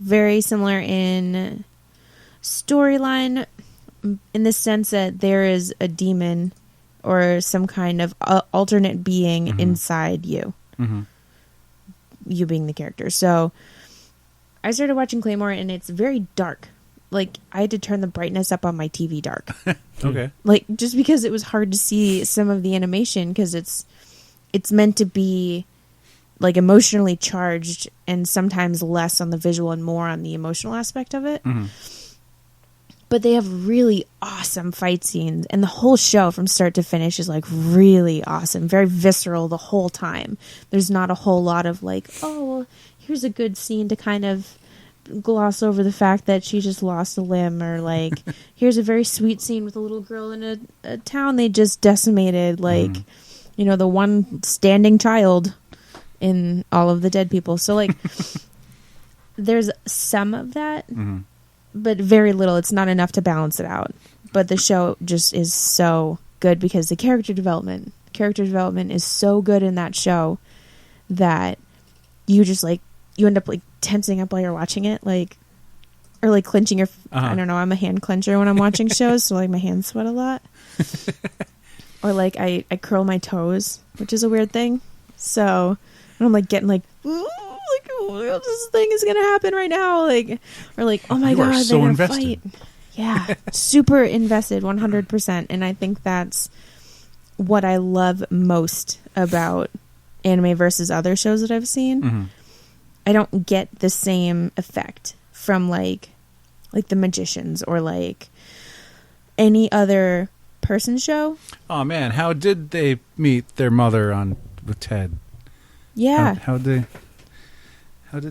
Very similar in storyline, in the sense that there is a demon or some kind of alternate being inside you. You being the character. So I started watching Claymore, and it's very dark. Like, I had to turn the brightness up on my TV dark. Okay. Like, just because it was hard to see some of the animation, because it's meant to be like emotionally charged, and sometimes less on the visual and more on the emotional aspect of it. But they have really awesome fight scenes, and the whole show from start to finish is like really awesome, very visceral the whole time. There's not a whole lot of like, oh, well, here's a good scene to kind of gloss over the fact that she just lost a limb, or like, here's a very sweet scene with a little girl in a town they just decimated, like, you know, the one standing child in all of the dead people. So like, there's some of that, but very little. It's not enough to balance it out. But the show just is so good because the character development is so good in that show that you just like, you end up like tensing up while you're watching it, like, or like clenching your, I don't know, I'm a hand clencher when I'm watching shows, so like my hands sweat a lot. Or like I curl my toes, which is a weird thing. So I'm like getting like, ooh, like, oh, this thing is gonna happen right now, like, or like, oh my god, so they're gonna invested. fight. Yeah, super invested, 100%. And I think that's what I love most about anime versus other shows that I've seen. I don't get the same effect from like The Magicians or like any other person show. Oh man, how did they meet their mother with Ted? Yeah. How did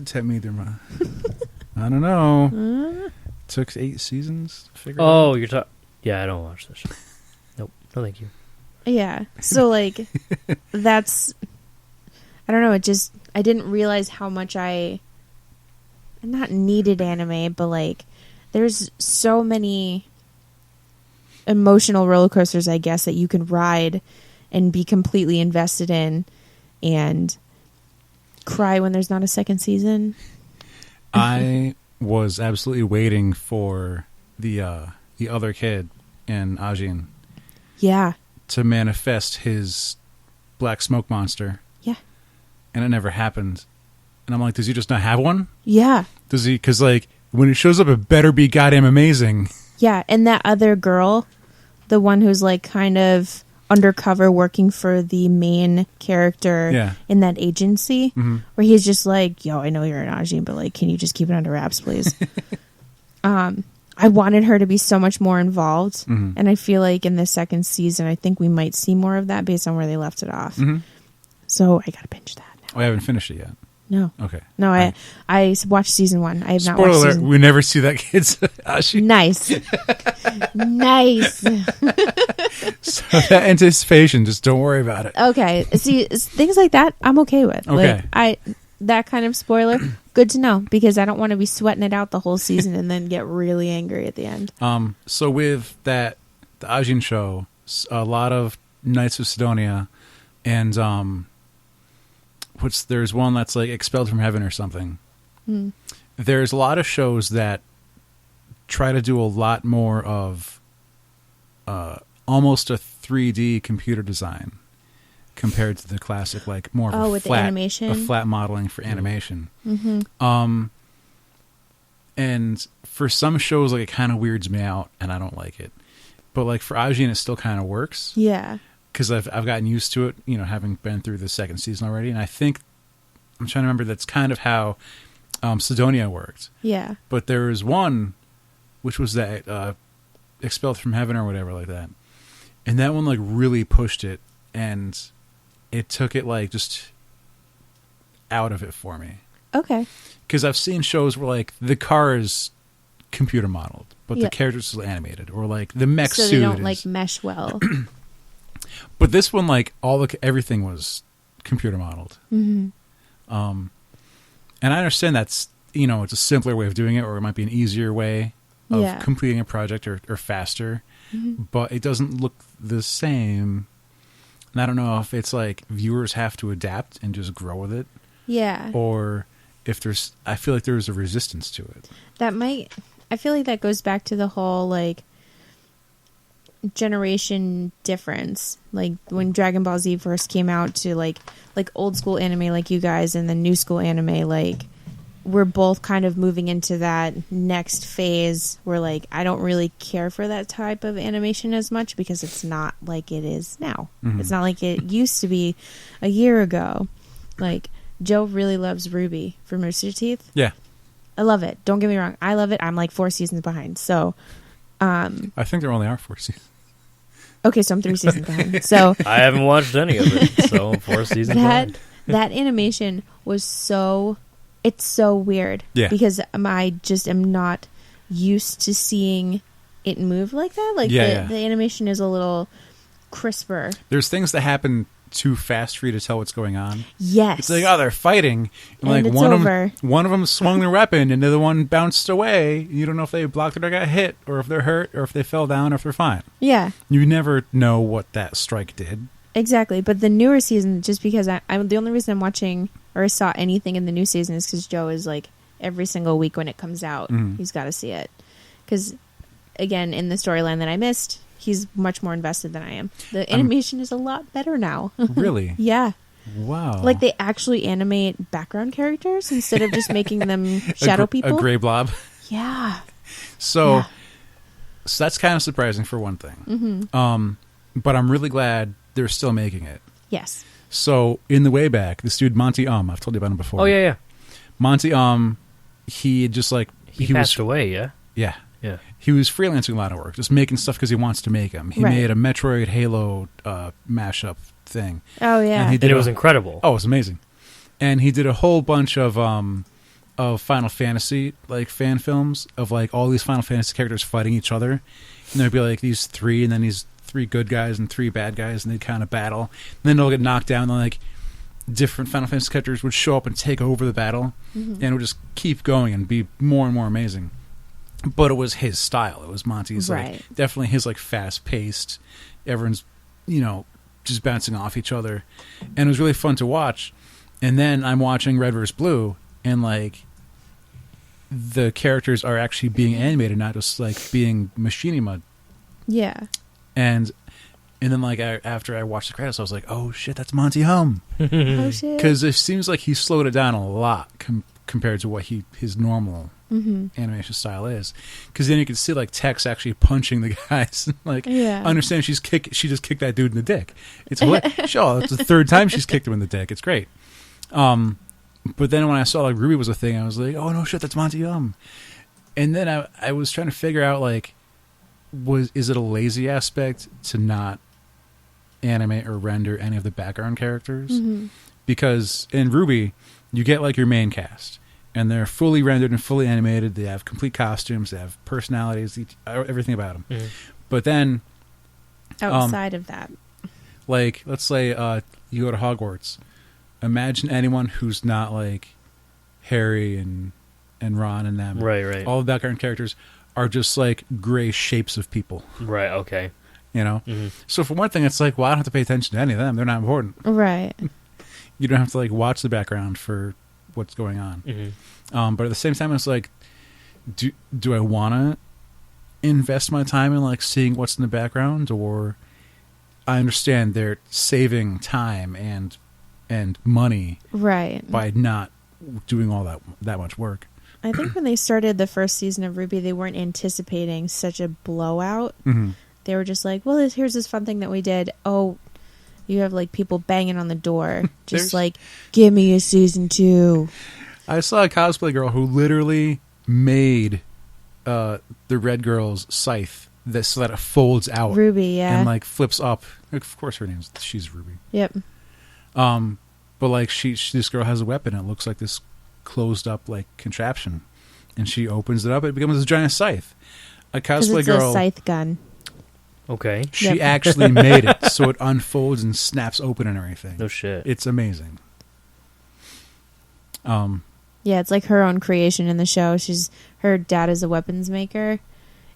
Ted meet their mother? I don't know. Took 8 seasons to figure out. You're talking. Yeah, I don't watch this show. Nope. No, thank you. Yeah. So like, that's, I don't know. It just, I didn't realize how much I not needed anime, but like, there's so many emotional roller coasters, I guess, that you can ride and be completely invested in and cry when there's not a second season. I was absolutely waiting for the other kid in Ajin. Yeah. To manifest his black smoke monster. Yeah. And it never happened. And I'm like, does he just not have one? Yeah. Does he? Because like, when it shows up, it better be goddamn amazing. Yeah, and that other girl, the one who's like kind of undercover working for the main character in that agency, where he's just like, yo, I know you're an Ajin, but like, can you just keep it under wraps, please? I wanted her to be so much more involved, and I feel like in the second season, I think we might see more of that based on where they left it off. So I gotta binge that now. Oh, I haven't finished it yet. No. Okay. No, I watched season 1. I have not Spoiler watched alert, season. we never see that kid's Ajin. Nice. Nice. So that anticipation, just don't worry about it. Okay. See, things like that, I'm okay with. Okay. Like, that kind of spoiler, good to know, because I don't want to be sweating it out the whole season and then get really angry at the end. So with the Ajin show, a lot of Knights of Sidonia, and there's one that's like Expelled from Heaven or something. There's a lot of shows that try to do a lot more of almost a 3D computer design compared to the classic, like more of a flat, animation? a flat modeling for animation. And for some shows, like, it kind of weirds me out, and I don't like it. But like for Ajin, it still kind of works. Yeah. Because I've gotten used to it, having been through the second season already. And I think, I'm trying to remember, that's kind of how Sidonia worked. Yeah. But there was one, which was that Expelled from Heaven or whatever like that. And that one like really pushed it, and it took it like just out of it for me. Okay. Because I've seen shows where like the car is computer modeled, but the Yep. character's still animated, or like the mech So suit they don't is. like mesh well. But this one, like everything was computer modeled. Mm-hmm. And I understand that's, it's a simpler way of doing it, or it might be an easier way of Yeah. completing a project or faster, Mm-hmm. but it doesn't look the same. And I don't know if it's like viewers have to adapt and just grow with it, Yeah. or if I feel like there's a resistance to it. I feel like that goes back to the whole like generation difference. Like when Dragon Ball Z first came out to like old school anime like you guys and the new school anime, like we're both kind of moving into that next phase where like I don't really care for that type of animation as much because it's not like it is now. Mhm. It's not like it used to be a year ago. Like Joe really loves Ruby from Rooster Teeth. Yeah. I love it. Don't get me wrong. I love it. I'm like 4 seasons behind. So, I think there only are 4 seasons. okay, so I'm 3 seasons behind. So I haven't watched any of it, so 4 seasons behind. that animation was it's so weird. Yeah. Because I just am not used to seeing it move like that. Like Yeah. the animation is a little crisper. There's things that happen too fast for you to tell what's going on. Yes. It's like, oh, they're fighting, and like it's one over. of them swung their weapon, and the other one bounced away. You don't know if they blocked it or got hit, or if they're hurt, or if they fell down, or if they're fine. Yeah. You never know what that strike did. Exactly, but the newer season, just because I'm the only reason I'm watching or saw anything in the new season is because Joe is like every single week when it comes out, he's got to see it. Because again, in the storyline that I missed, he's much more invested than I am. The animation is a lot better now. Really? Yeah, Wow. like they actually animate background characters instead of just making them shadow people. A gray blob. Yeah. So, Yeah. so that's kind of surprising for one thing. But I'm really glad they're still making it. Yes. So in the way back, this dude Monty I've told you about him before. Oh yeah. Monty he just like He passed away. Yeah. Yeah. Yeah. He was freelancing a lot of work, just making stuff because he wants to make them. He Right. made a Metroid Halo mashup thing. Oh yeah. And he And did it was incredible. Oh, it was amazing. And he did a whole bunch of Final Fantasy like fan films of like all these Final Fantasy characters fighting each other. And there'd be like these 3 and then these 3 good guys and 3 bad guys, and they'd kind of battle. And then they'll get knocked down, and then like different Final Fantasy characters would show up and take over the battle, and it would just keep going and be more and more amazing. But it was his style. It was Monty's, Right. like definitely his like fast paced. Everyone's just bouncing off each other, and it was really fun to watch. And then I'm watching Red vs. Blue, and like the characters are actually being animated, not just like being machinima. Yeah. And then like after I watched the credits, I was like, oh shit, that's Monty Hum. Oh shit. Because it seems like he slowed it down a lot compared to what his normal animation style is. Because then you can see like Tex actually punching the guys. Like, Yeah. I understand she just kicked that dude in the dick. It's sure, it's the 3rd time she's kicked him in the dick. It's great. But then when I saw like Ruby was a thing, I was like, oh no shit, that's Monty Hum. And then I was trying to figure out like, is it a lazy aspect to not animate or render any of the background characters? Because in Ruby, you get like your main cast, and they're fully rendered and fully animated. They have complete costumes, they have personalities, everything about them. But then, Outside of that. like, let's say you go to Hogwarts. Imagine anyone who's not like Harry and Ron and them. Right. All the background characters are just like gray shapes of people. Right. Okay. So for one thing, it's like, well, I don't have to pay attention to any of them. They're not important. Right. You don't have to like watch the background for what's going on. But at the same time, it's like, do I want to invest my time in like seeing what's in the background, or I understand they're saving time and money Right. by not doing all that much work. I think when they started the first season of Ruby, they weren't anticipating such a blowout. They were just like, well, here's this fun thing that we did. Oh, you have like people banging on the door. Just like, give me a season 2. I saw a cosplay girl who literally made the Red Girl's scythe so that it folds out. Ruby, yeah. And like flips up. Of course she's Ruby. Yep. But like this girl has a weapon. It looks like this closed up like contraption. And she opens it up. It becomes a giant scythe. A cosplay it's girl. a scythe gun. Okay. She actually made it so it unfolds and snaps open and everything. No shit. It's amazing. Yeah, it's like her own creation in the show. Her dad is a weapons maker,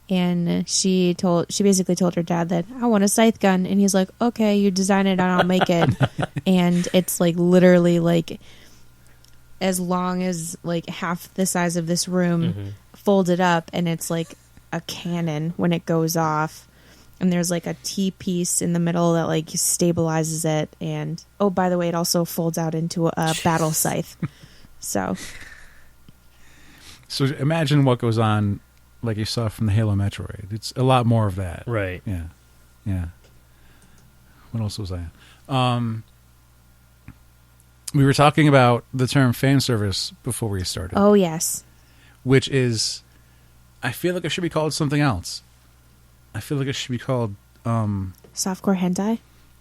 and she basically told her dad that I want a scythe gun, and he's like, okay, you design it and I'll make it. And it's like literally like as long as like half the size of this room, folded up, and it's like a cannon when it goes off. And there's like a T-piece in the middle that like stabilizes it. And oh, by the way, it also folds out into a battle scythe. So imagine what goes on, like you saw from the Halo Metroid. It's a lot more of that. Right. Yeah. What else was I on? We were talking about the term fan service before we started. Oh, yes. Which is, I feel like it should be called something else. I feel like it should be called... softcore hentai?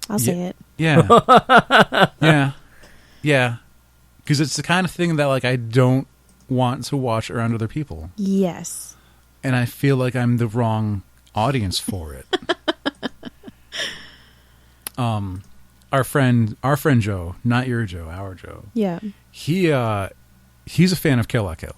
I'll say it. Yeah. Yeah. Because it's the kind of thing that like I don't want to watch around other people. Yes. And I feel like I'm the wrong audience for it. Our friend Joe, not your Joe, our Joe. Yeah. He's a fan of Kill la Kill.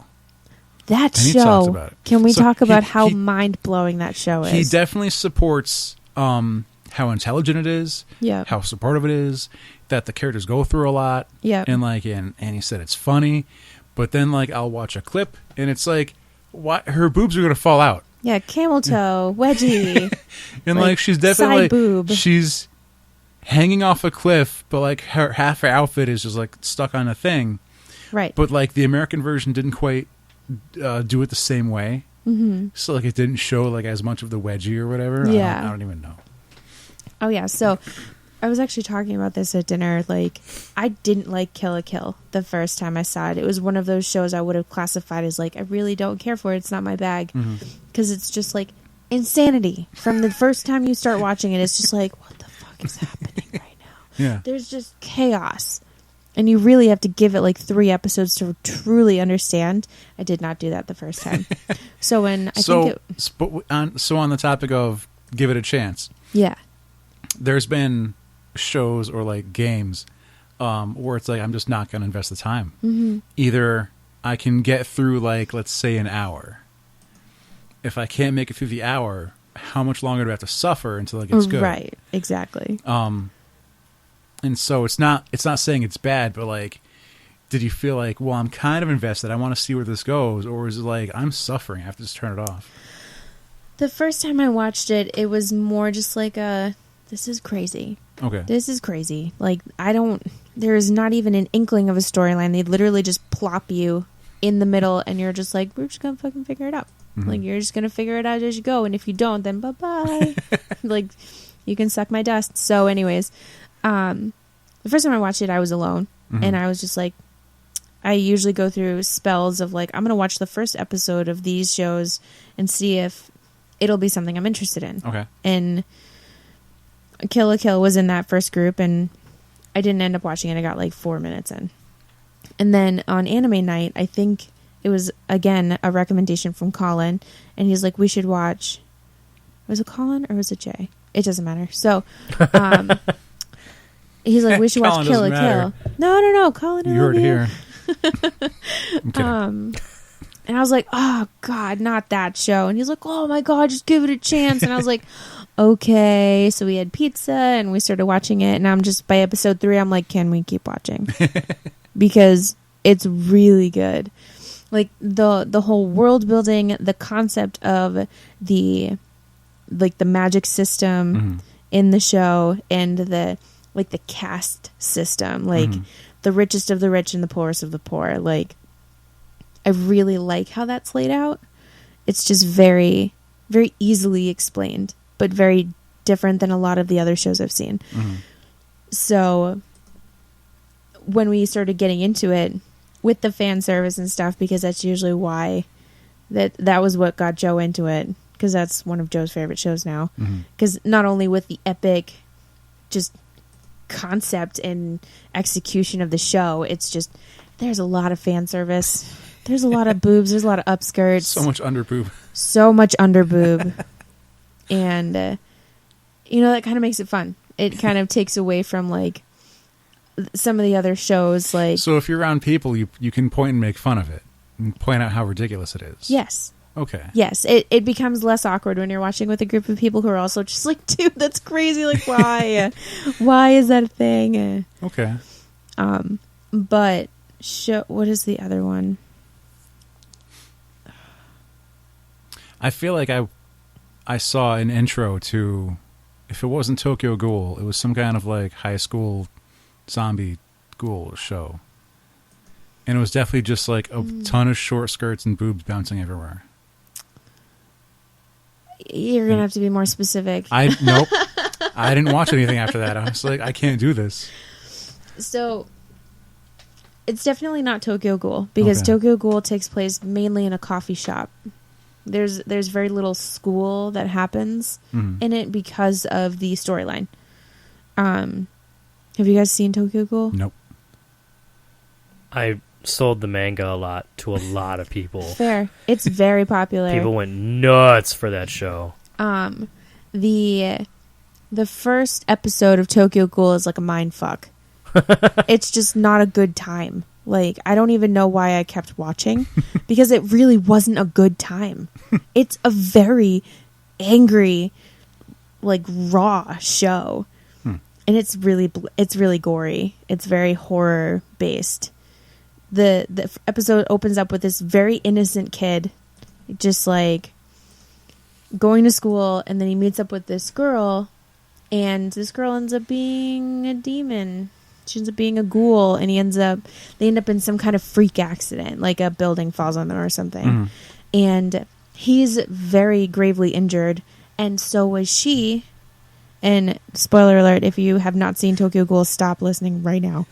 That and he show. talks about it. Can we So talk about he- how he- mind-blowing that show is? He definitely supports how intelligent it is, Yeah. how supportive it is, that the characters go through a lot. Yeah. And like and he said it's funny, but then like I'll watch a clip and it's like her boobs are going to fall out. Yeah, camel toe, wedgie. And like she's definitely side boob. she's hanging off a cliff, but like half her outfit is just like stuck on a thing. Right. But like the American version didn't quite do it the same way. Mm-hmm. So like it didn't show like as much of the wedgie or whatever. Yeah. I don't even know. Oh, yeah. So I was actually talking about this at dinner. Like, I didn't like Kill la Kill the first time I saw it. It was one of those shows I would have classified as like, I really don't care for it. It's not my bag. Because it's just like insanity. From the first time you start watching it, it's just like, what the fuck is happening right now? Yeah. There's just chaos. And you really have to give it like 3 episodes to truly understand. I did not do that the first time. So when I think it... on the topic of give it a chance. Yeah. There's been shows or like games where it's like I'm just not going to invest the time. Mm-hmm. Either I can get through like let's say an hour. If I can't make it through the hour, how much longer do I have to suffer until it gets good? Right, exactly. And so it's not saying it's bad, but like, did you feel like, well, I'm kind of invested, I want to see where this goes, or is it like I'm suffering, I have to just turn it off? The first time I watched it, it was more just like this is crazy. Okay. This is crazy. Like, there's not even an inkling of a storyline. They literally just plop you in the middle and you're just like, we're just going to fucking figure it out. Mm-hmm. Like, you're just going to figure it out as you go. And if you don't, then bye-bye. Like, you can suck my dust. So anyways, the first time I watched it, I was alone. Mm-hmm. And I was just like, I usually go through spells of like, I'm going to watch the first episode of these shows and see if it'll be something I'm interested in. Okay. And Kill la Kill was in that first group, and I didn't end up watching it. I got like 4 minutes in. And then on anime night, I think it was, again, a recommendation from Colin, and he's like, we should watch... Was it Colin or was it Jay? It doesn't matter. So, he's like, we should watch Kill la Kill. No, Colin, You heard it here. And I was like, oh, God, not that show. And he's like, oh, my God, just give it a chance. And I was like, okay. So we had pizza and we started watching it. And I'm just, by episode 3, I'm like, can we keep watching? Because it's really good. Like, the whole world building, the concept of the magic system in the show, and the caste system. Like, the richest of the rich and the poorest of the poor. Like, I really like how that's laid out. It's just very, very easily explained, but very different than a lot of the other shows I've seen. Mm-hmm. So when we started getting into it with the fan service and stuff, because that's usually why that was what got Joe into it. because that's one of Joe's favorite shows now. Because not only with the epic just concept and execution of the show, it's just there's a lot of fan service, there's a lot of boobs, there's a lot of upskirts, So much underboob. And that kind of makes it fun. It kind of takes away from like some of the other shows. Like, so if you're around people, you can point and make fun of it and point out how ridiculous it is. yes, Okay. yes, it becomes less awkward when you're watching with a group of people who are also just like, dude, that's crazy. Like, why? Why is that a thing? Okay. But what is the other one? I feel like I saw an intro to, if it wasn't Tokyo Ghoul, it was some kind of like high school zombie ghoul show. And it was definitely just like a ton of short skirts and boobs bouncing everywhere. You're gonna have to be more specific. Nope. I didn't watch anything after that. I was like, I can't do this. So it's definitely not Tokyo Ghoul, because Okay. Tokyo Ghoul takes place mainly in a coffee shop. There's very little school that happens in it because of the storyline. Have you guys seen Tokyo Ghoul? Nope. I sold the manga a lot to a lot of people. Fair. It's very popular. People went nuts for that show. The first episode of Tokyo Ghoul is like a mind fuck. It's just not a good time. Like, I don't even know why I kept watching, because it really wasn't a good time. It's a very angry, like, raw show. And it's really gory. It's very horror based. The episode opens up with this very innocent kid just like going to school, and then he meets up with this girl, and this girl ends up being a demon. She ends up being a ghoul, and they end up in some kind of freak accident, like a building falls on them or something. And he's very gravely injured, and so was she. And spoiler alert, if you have not seen Tokyo Ghoul, stop listening right now.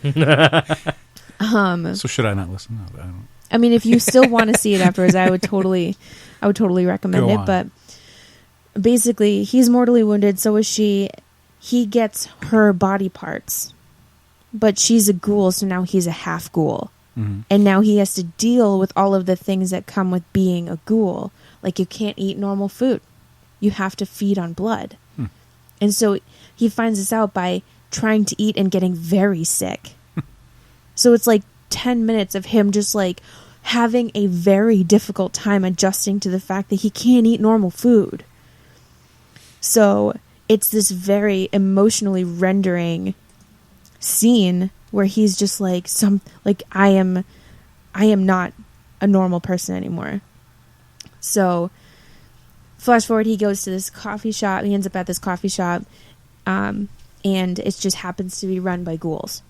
So should I not listen? No, I don't. I mean, if you still want to see it afterwards, I would totally recommend Go it. on. But basically, he's mortally wounded, so is she. He gets her body parts, but she's a ghoul, so now he's a half ghoul. And now he has to deal with all of the things that come with being a ghoul. Like, you can't eat normal food. You have to feed on blood. And so he finds this out by trying to eat and getting very sick. So it's like 10 minutes of him just like having a very difficult time adjusting to the fact that he can't eat normal food. So it's this very emotionally rendering scene where he's just like, I am not a normal person anymore. So flash forward, he goes to this coffee shop. He ends up at this coffee shop, and it just happens to be run by ghouls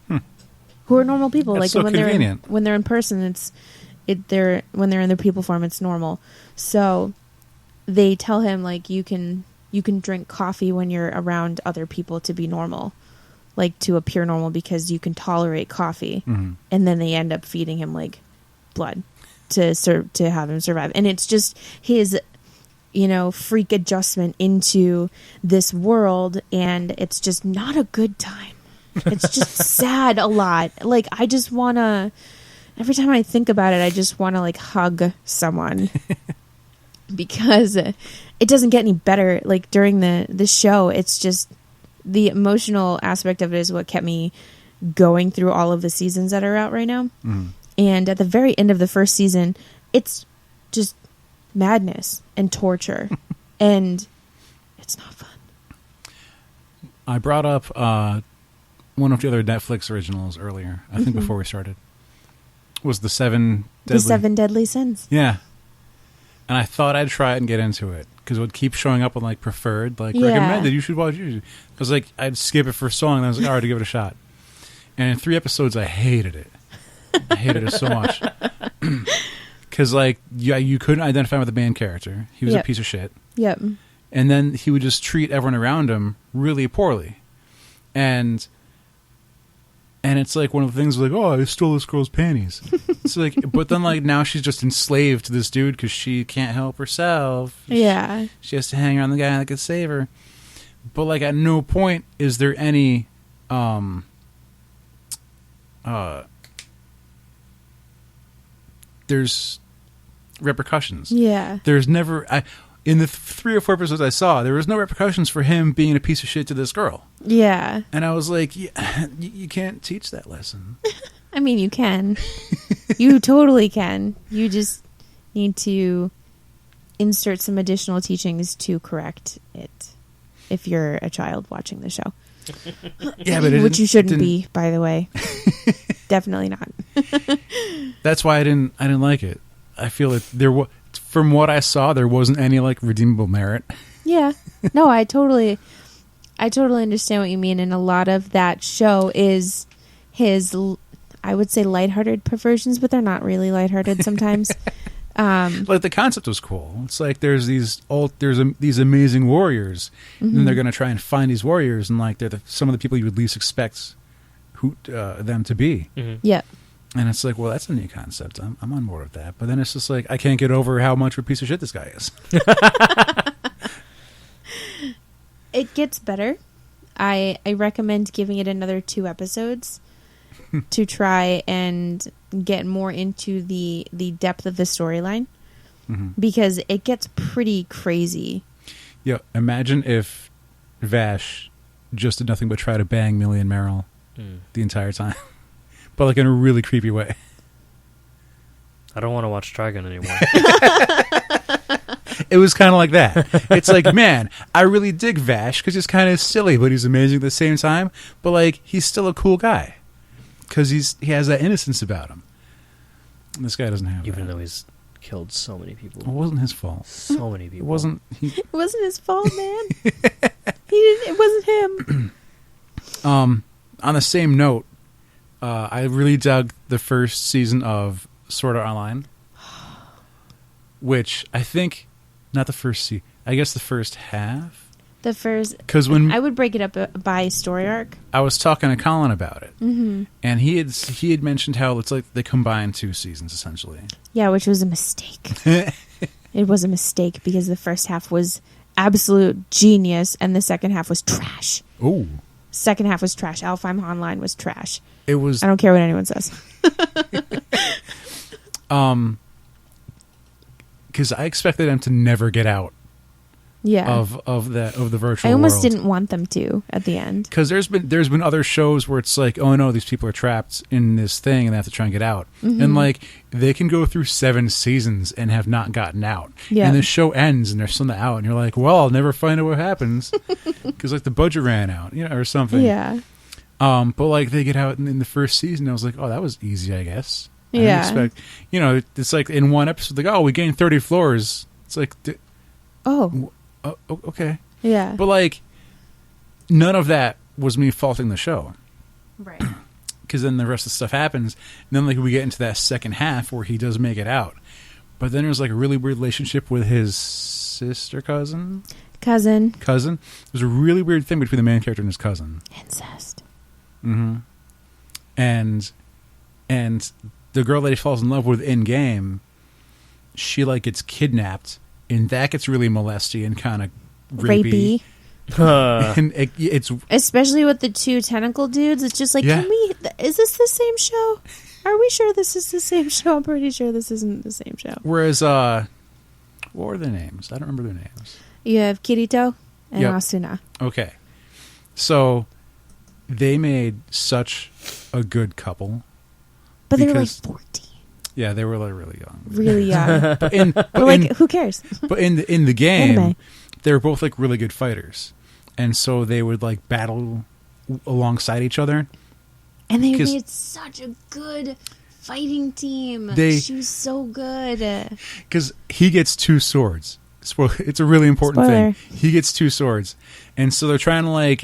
who are normal people. That's like so when convenient. when they're in person, when they're in their people form, it's normal. So they tell him like you can drink coffee when you're around other people to be normal, like to appear normal, because you can tolerate coffee. And then they end up feeding him like blood to have him survive. And it's just his freak adjustment into this world, and it's just not a good time. It's just sad a lot. Like, I just want to, every time I think about it, I just want to like hug someone because it doesn't get any better. Like, during the show, it's just the emotional aspect of it is what kept me going through all of the seasons that are out right now. And at the very end of the first season, it's just madness and torture, and it's not fun. I brought up one of the other Netflix originals earlier. I think before we started was the Seven Deadly Sins. Yeah, and I thought I'd try it and get into it because it would keep showing up on like preferred, like recommended. You should watch it. I was like, I'd skip it for so long, and I was like, all right, to give it a shot. And in 3 episodes, I hated it. I hated it so much. Because, like, you couldn't identify with the main character. He was a piece of shit. Yep. And then he would just treat everyone around him really poorly. And And it's like one of the things like, oh, I stole this girl's panties. It's like, but then like now she's just enslaved to this dude because she can't help herself. Yeah. She has to hang around the guy that could save her. But like at no point is there any there's repercussions. Yeah. There's never in the 3 or 4 episodes I saw, there was no repercussions for him being a piece of shit to this girl. Yeah. And I was like, you can't teach that lesson. I mean, you can. You totally can. You just need to insert some additional teachings to correct it if you're a child watching the show. Yeah, but which you shouldn't be, by the way. Definitely not. That's why I didn't like it. I feel like from what I saw, there wasn't any like redeemable merit. Yeah. No, I totally understand what you mean, and a lot of that show is his, I would say, lighthearted perversions, but they're not really lighthearted sometimes. Like the concept was cool. It's like there's these amazing warriors, and they're going to try and find these warriors, and like they're some of the people you would least expect them to be. Yep. And it's like, well, that's a new concept. I'm on board with that. But then it's just like, I can't get over how much of a piece of shit this guy is. It gets better. I recommend giving it another 2 episodes to try and get more into the depth of the storyline, because it gets pretty crazy. Yeah, imagine if Vash just did nothing but try to bang Millie and Meryl the entire time. But like in a really creepy way. I don't want to watch Trigun anymore. It was kind of like that. It's like, man, I really dig Vash because he's kind of silly, but he's amazing at the same time. But like, he's still a cool guy because he has that innocence about him. And this guy doesn't have Even that. though he's killed so many people. It wasn't his fault. So many people. It wasn't. It wasn't his fault, man. It wasn't him. On the same note, I really dug the first season of Sword Art Online, which I think, not the first season, I guess the first half. The first, because when I would break it up by story arc. I was talking to Colin about it, and he had mentioned how it's like they combined 2 seasons essentially. Yeah, which was a mistake. It was a mistake because the first half was absolute genius, and the second half was trash. Oh. Second half was trash. Alfheim Online was trash. It was. I don't care what anyone says. Because I expected them to never get out. Yeah. Of the virtual I almost world. didn't want them to at the end. Because there's been other shows where it's like, oh no, these people are trapped in this thing and they have to try and get out. And like they can go through 7 seasons and have not gotten out. Yeah. And the show ends and they're still not out, and you're like, well, I'll never find out what happens because like the budget ran out, or something. Yeah. But like they get out in the first season, I was like, oh, that was easy, I guess. I didn't Yeah. expect, it's like in one episode, like, oh, we gained 30 floors. It's like, okay. Yeah. But like, none of that was me faulting the show. Right. Because then the rest of the stuff happens, and then like we get into that second half where he does make it out. But then there's like a really weird relationship with his cousin. There's a really weird thing between the main character and his cousin. Incest. And the girl that he falls in love with in game, she like gets kidnapped, and that gets really molesty and kind of rapey. And it's especially with the 2 tentacle dudes. It's just like, Yeah. is this the same show? Are we sure this is the same show? I'm pretty sure this isn't the same show. Whereas, what were their names? I don't remember their names. You have Kirito and Yep. Asuna. Okay. So they made such a good couple. But they were like Because- 14. Yeah, they were like really young. Really young. But Who cares? but in the game, Anime. they were both like really good fighters. And so they would like battle alongside each other. And they 'Cause- made such a good fighting team. They- She was so good. Because he gets 2 swords. It's a really important Spoiler. thing. He gets 2 swords. And so they're trying to like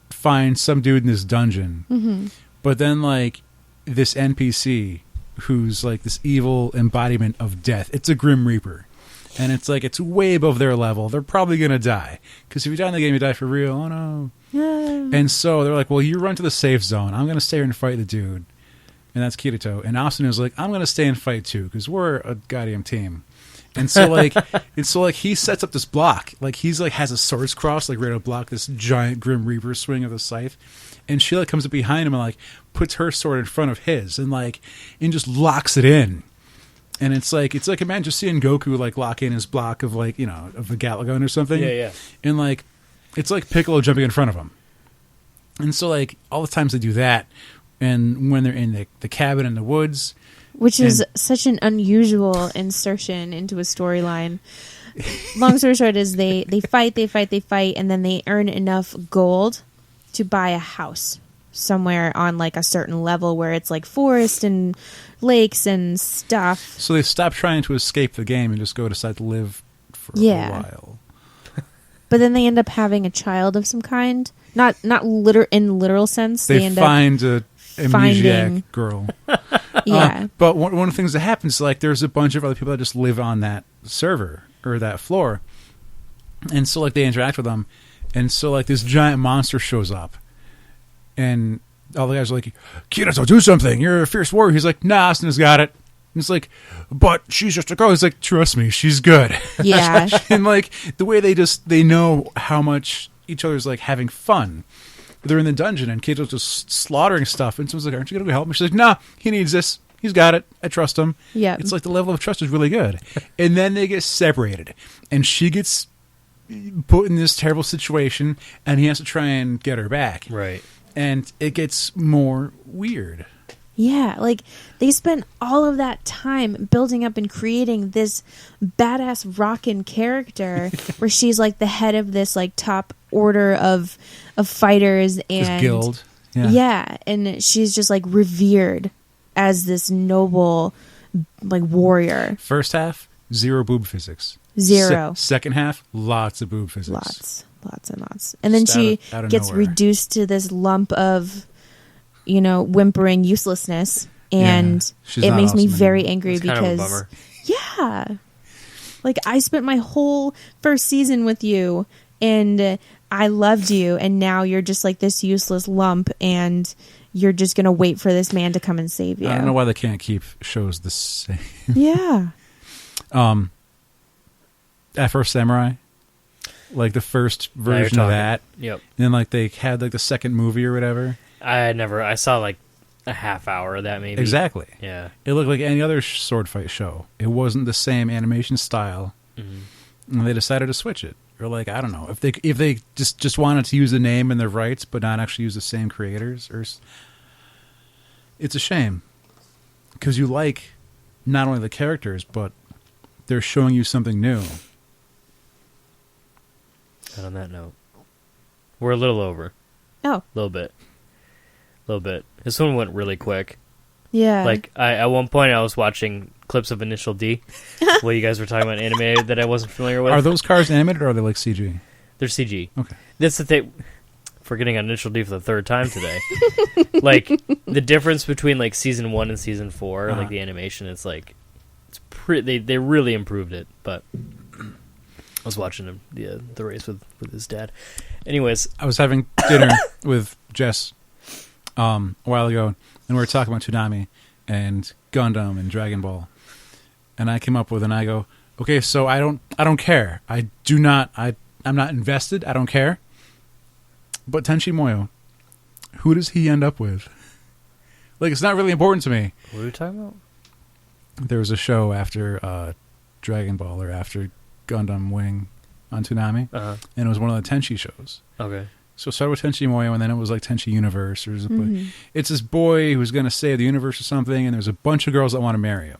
find some dude in this dungeon. But then like this NPC who's like this evil embodiment of death. It's a Grim Reaper. And it's like, it's way above their level. They're probably going to die. Because if you die in the game, you die for real. Oh, no. And so they're like, well, you run to the safe zone. I'm going to stay here and fight the dude. And that's Kirito. And Austin is like, I'm going to stay and fight too, because we're a goddamn team. And so like, he sets up this block. Like, he's like, has a swords cross, like ready to block this giant Grim Reaper swing of the scythe. And she like comes up behind him and like puts her sword in front of his and just locks it in. And it's like imagine just seeing Goku like lock in his block of like, of a Galagon or something. Yeah. And like, it's like Piccolo jumping in front of him. And so like all the times they do that, and when they're in the cabin in the woods, which is such an unusual insertion into a storyline. Long story short is they fight, and then they earn enough gold to buy a house somewhere on like a certain level where it's like forest and lakes and stuff. So they stop trying to escape the game and just go decide to live for a while. But then they end up having a child of some kind. Not in literal sense. They end find up a amnesiac girl. Yeah. But one of the things that happens, like, there's a bunch of other people that just live on that server or that floor. And so, like, they interact with them. And so, like, this giant monster shows up. And all the guys are like, Kirito, do something. You're a fierce warrior. He's like, nah, Asuna's got it. And it's like, but she's just a girl. He's like, trust me, she's good. Yeah. And, like, the way they know how much each other's, like, having fun. They're in the dungeon, and Kirito's just slaughtering stuff. And someone's like, aren't you going to go help him? She's like, nah, he needs this. He's got it. I trust him. Yeah. It's like the level of trust is really good. And then they get separated. And she gets put in this terrible situation, and he has to try and get her back. Right. And it gets more weird. Yeah, like they spent all of that time building up and creating this badass rockin' character where she's like the head of this like top order of fighters and this guild. Yeah, and she's just like revered as this noble like warrior. First half, zero boob physics. Zero. Second half, lots of boob physics. Lots and lots. And then she gets reduced to this lump of, whimpering uselessness. And it makes me very angry because, kind of a bummer. Yeah. Like, I spent my whole first season with you, and I loved you, and now you're just like this useless lump, and you're just going to wait for this man to come and save you. I don't know why they can't keep shows the same. Yeah. Afro Samurai, like the first version of that. Yep. And then like they had like the second movie or whatever. I saw like a half hour of that maybe. Exactly. Yeah. It looked like any other sword fight show. It wasn't the same animation style. Mm-hmm. And they decided to switch it. Or like, I don't know, if they just wanted to use the name and the rights but not actually use the same creators, or it's a shame. Because you like not only the characters, but they're showing you something new. And on that note, we're a little over. Oh. A little bit. This one went really quick. Yeah. Like, at one point I was watching clips of Initial D while you guys were talking about anime that I wasn't familiar with. Are those cars animated or are they like CG? They're CG. Okay. That's the thing. Forgetting on Initial D for the third time today. Like, the difference between, like, Season 1 and Season 4, like, the animation, it's like, they really improved it, but I was watching the race with his dad. Anyways. I was having dinner with Jess a while ago, and we were talking about Toonami and Gundam and Dragon Ball. And I came up with, and I go, okay, so I don't care. I'm not invested. I don't care. But Tenchi Muyo, who does he end up with? Like, it's not really important to me. What are we talking about? There was a show after Dragon Ball or after Gundam Wing on Toonami, and it was one of the Tenchi shows. Okay. So it started with Tenchi Muyo, and then it was like Tenchi Universe. It's this boy who's going to save the universe or something, and there's a bunch of girls that want to marry him.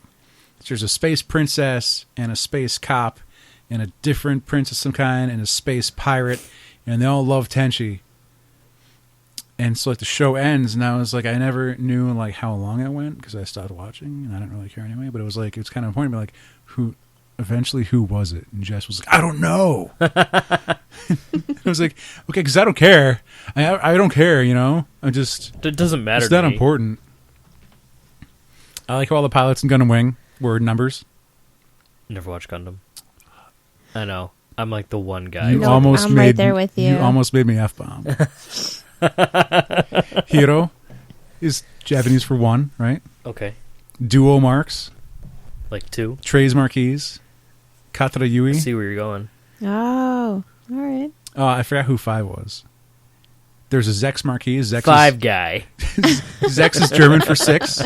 There's a space princess and a space cop and a different princess of some kind and a space pirate, and they all love Tenchi. And so like the show ends, and I was like, I never knew like how long it went because I stopped watching, and I didn't really care anyway. But it was like it's kind of important to be like, who was it? And Jess was like, I don't know. I was like, okay, because I don't care. I don't care, I just it doesn't matter. It's not important. I like how all the pilots in Gundam Wing were numbers. Never watched Gundam. I know. I'm like the one guy. You Nope, almost I'm made right there with you. You almost made me F-bomb. Hiro is Japanese for one, right? Okay. Duo marks. Like 2. Trays marquise. Katara I Yui. see where you're going. Oh, all right. I forgot who 5 was. There's a Zex marquise. Zex 5 guy. Zex is German for 6.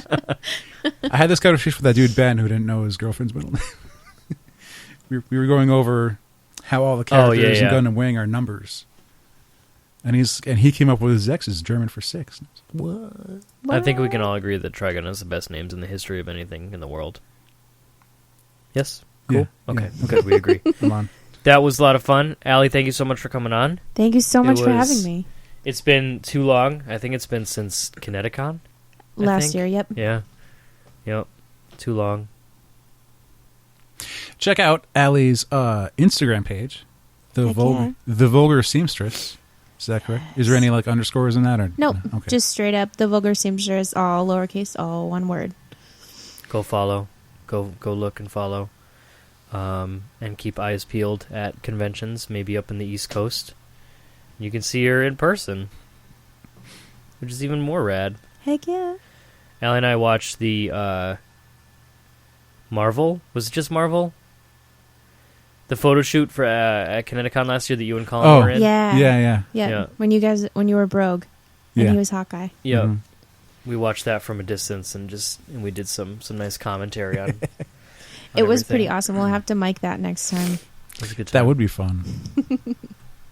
I had this conversation with that dude Ben who didn't know his girlfriend's middle name. we were going over how all the characters in Gun and Wing are numbers, and he came up with Zex is German for 6. What? I think we can all agree that Trigun has the best names in the history of anything in the world. Yes. Cool. Yeah, Okay. yeah. Good. We agree. Come on. That was a lot of fun. Allie, thank you so much for coming on. Thank you so much for was- having me. It's been too long. I think it's been since Kineticon. Last year, yep. Yeah. Yep. Too long. Check out Allie's Instagram page, the Heck Vulgar Seamstress. Is that correct? Is there any like underscores in that? Or Nope. no? Okay. Just straight up the Vulgar Seamstress, all lowercase, all one word. Go follow. Go look and follow. And keep eyes peeled at conventions, maybe up in the East Coast. You can see her in person, which is even more rad. Heck yeah. Allie and I watched the Marvel. Was it just Marvel? The photo shoot for at Kineticon last year that you and Colin were in. Yeah. Yeah. Yeah. When you were Brogue and Yeah. he was Hawkeye. Yeah. Mhm. We watched that from a distance and we did some nice commentary on. It was pretty everything. awesome. We'll have to mic that next time. It was a good time. That would be fun.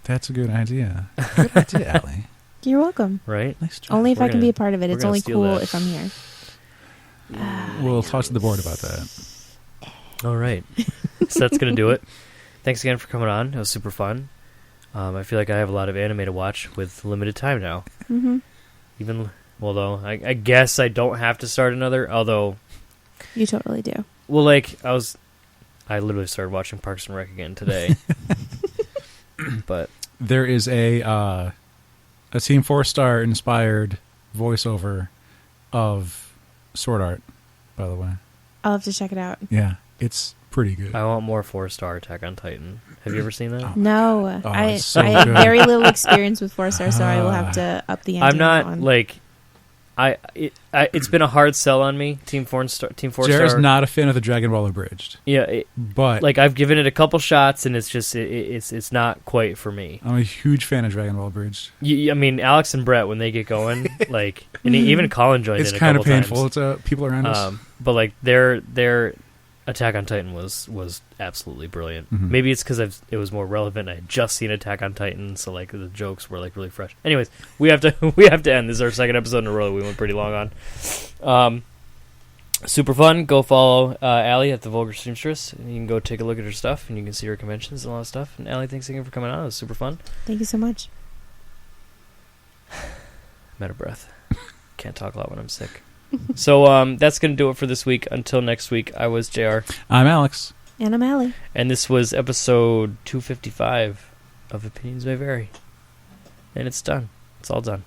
That's a good idea. Good idea, Allie. You're welcome. right. Nice job. Only if We're I can gonna- be a part of it. we're It's gonna only steal cool that. if I'm here. We'll talk to the board about that. All right. So that's going to do it. Thanks again for coming on. It was super fun. I feel like I have a lot of anime to watch with limited time now. Mm-hmm. Even, although, I guess I don't have to start another, although, You totally do. well, like, I literally started watching Parks and Rec again today. But, There is a Team 4-star inspired voiceover of Sword Art, by the way. I'll have to check it out. Yeah, it's pretty good. I want more 4-star Attack on Titan. Have you ever seen that? No, it's so I had good. very little experience with 4-star, so I will have to up the ante. I'm on not, that one. like, it's been a hard sell on me, Team 4-star. Jared's not a fan of the Dragon Ball Abridged, Yeah, but like, I've given it a couple shots, and it's just, it's not quite for me. I'm a huge fan of Dragon Ball Abridged. I mean, Alex and Brett, when they get going, like, and even Colin joined It's in a kind couple of painful. times. It's people around us. But like their Attack on Titan was absolutely brilliant. Mhm. Maybe it's because it was more relevant. I had just seen Attack on Titan, so like the jokes were like really fresh. Anyways, we have to end. This is our second episode in a row that we went pretty long on. Super fun. Go follow Allie at the Vulgar Seamstress. You can go take a look at her stuff, and you can see her conventions and all that stuff. And Allie, thanks again for coming on. It was super fun. Thank you so much. I'm out of breath. Can't talk a lot when I'm sick. So that's going to do it for this week. Until next week, I was JR. I'm Alex. And I'm Allie. And this was episode 255 of Opinions May Vary. And it's done. It's all done.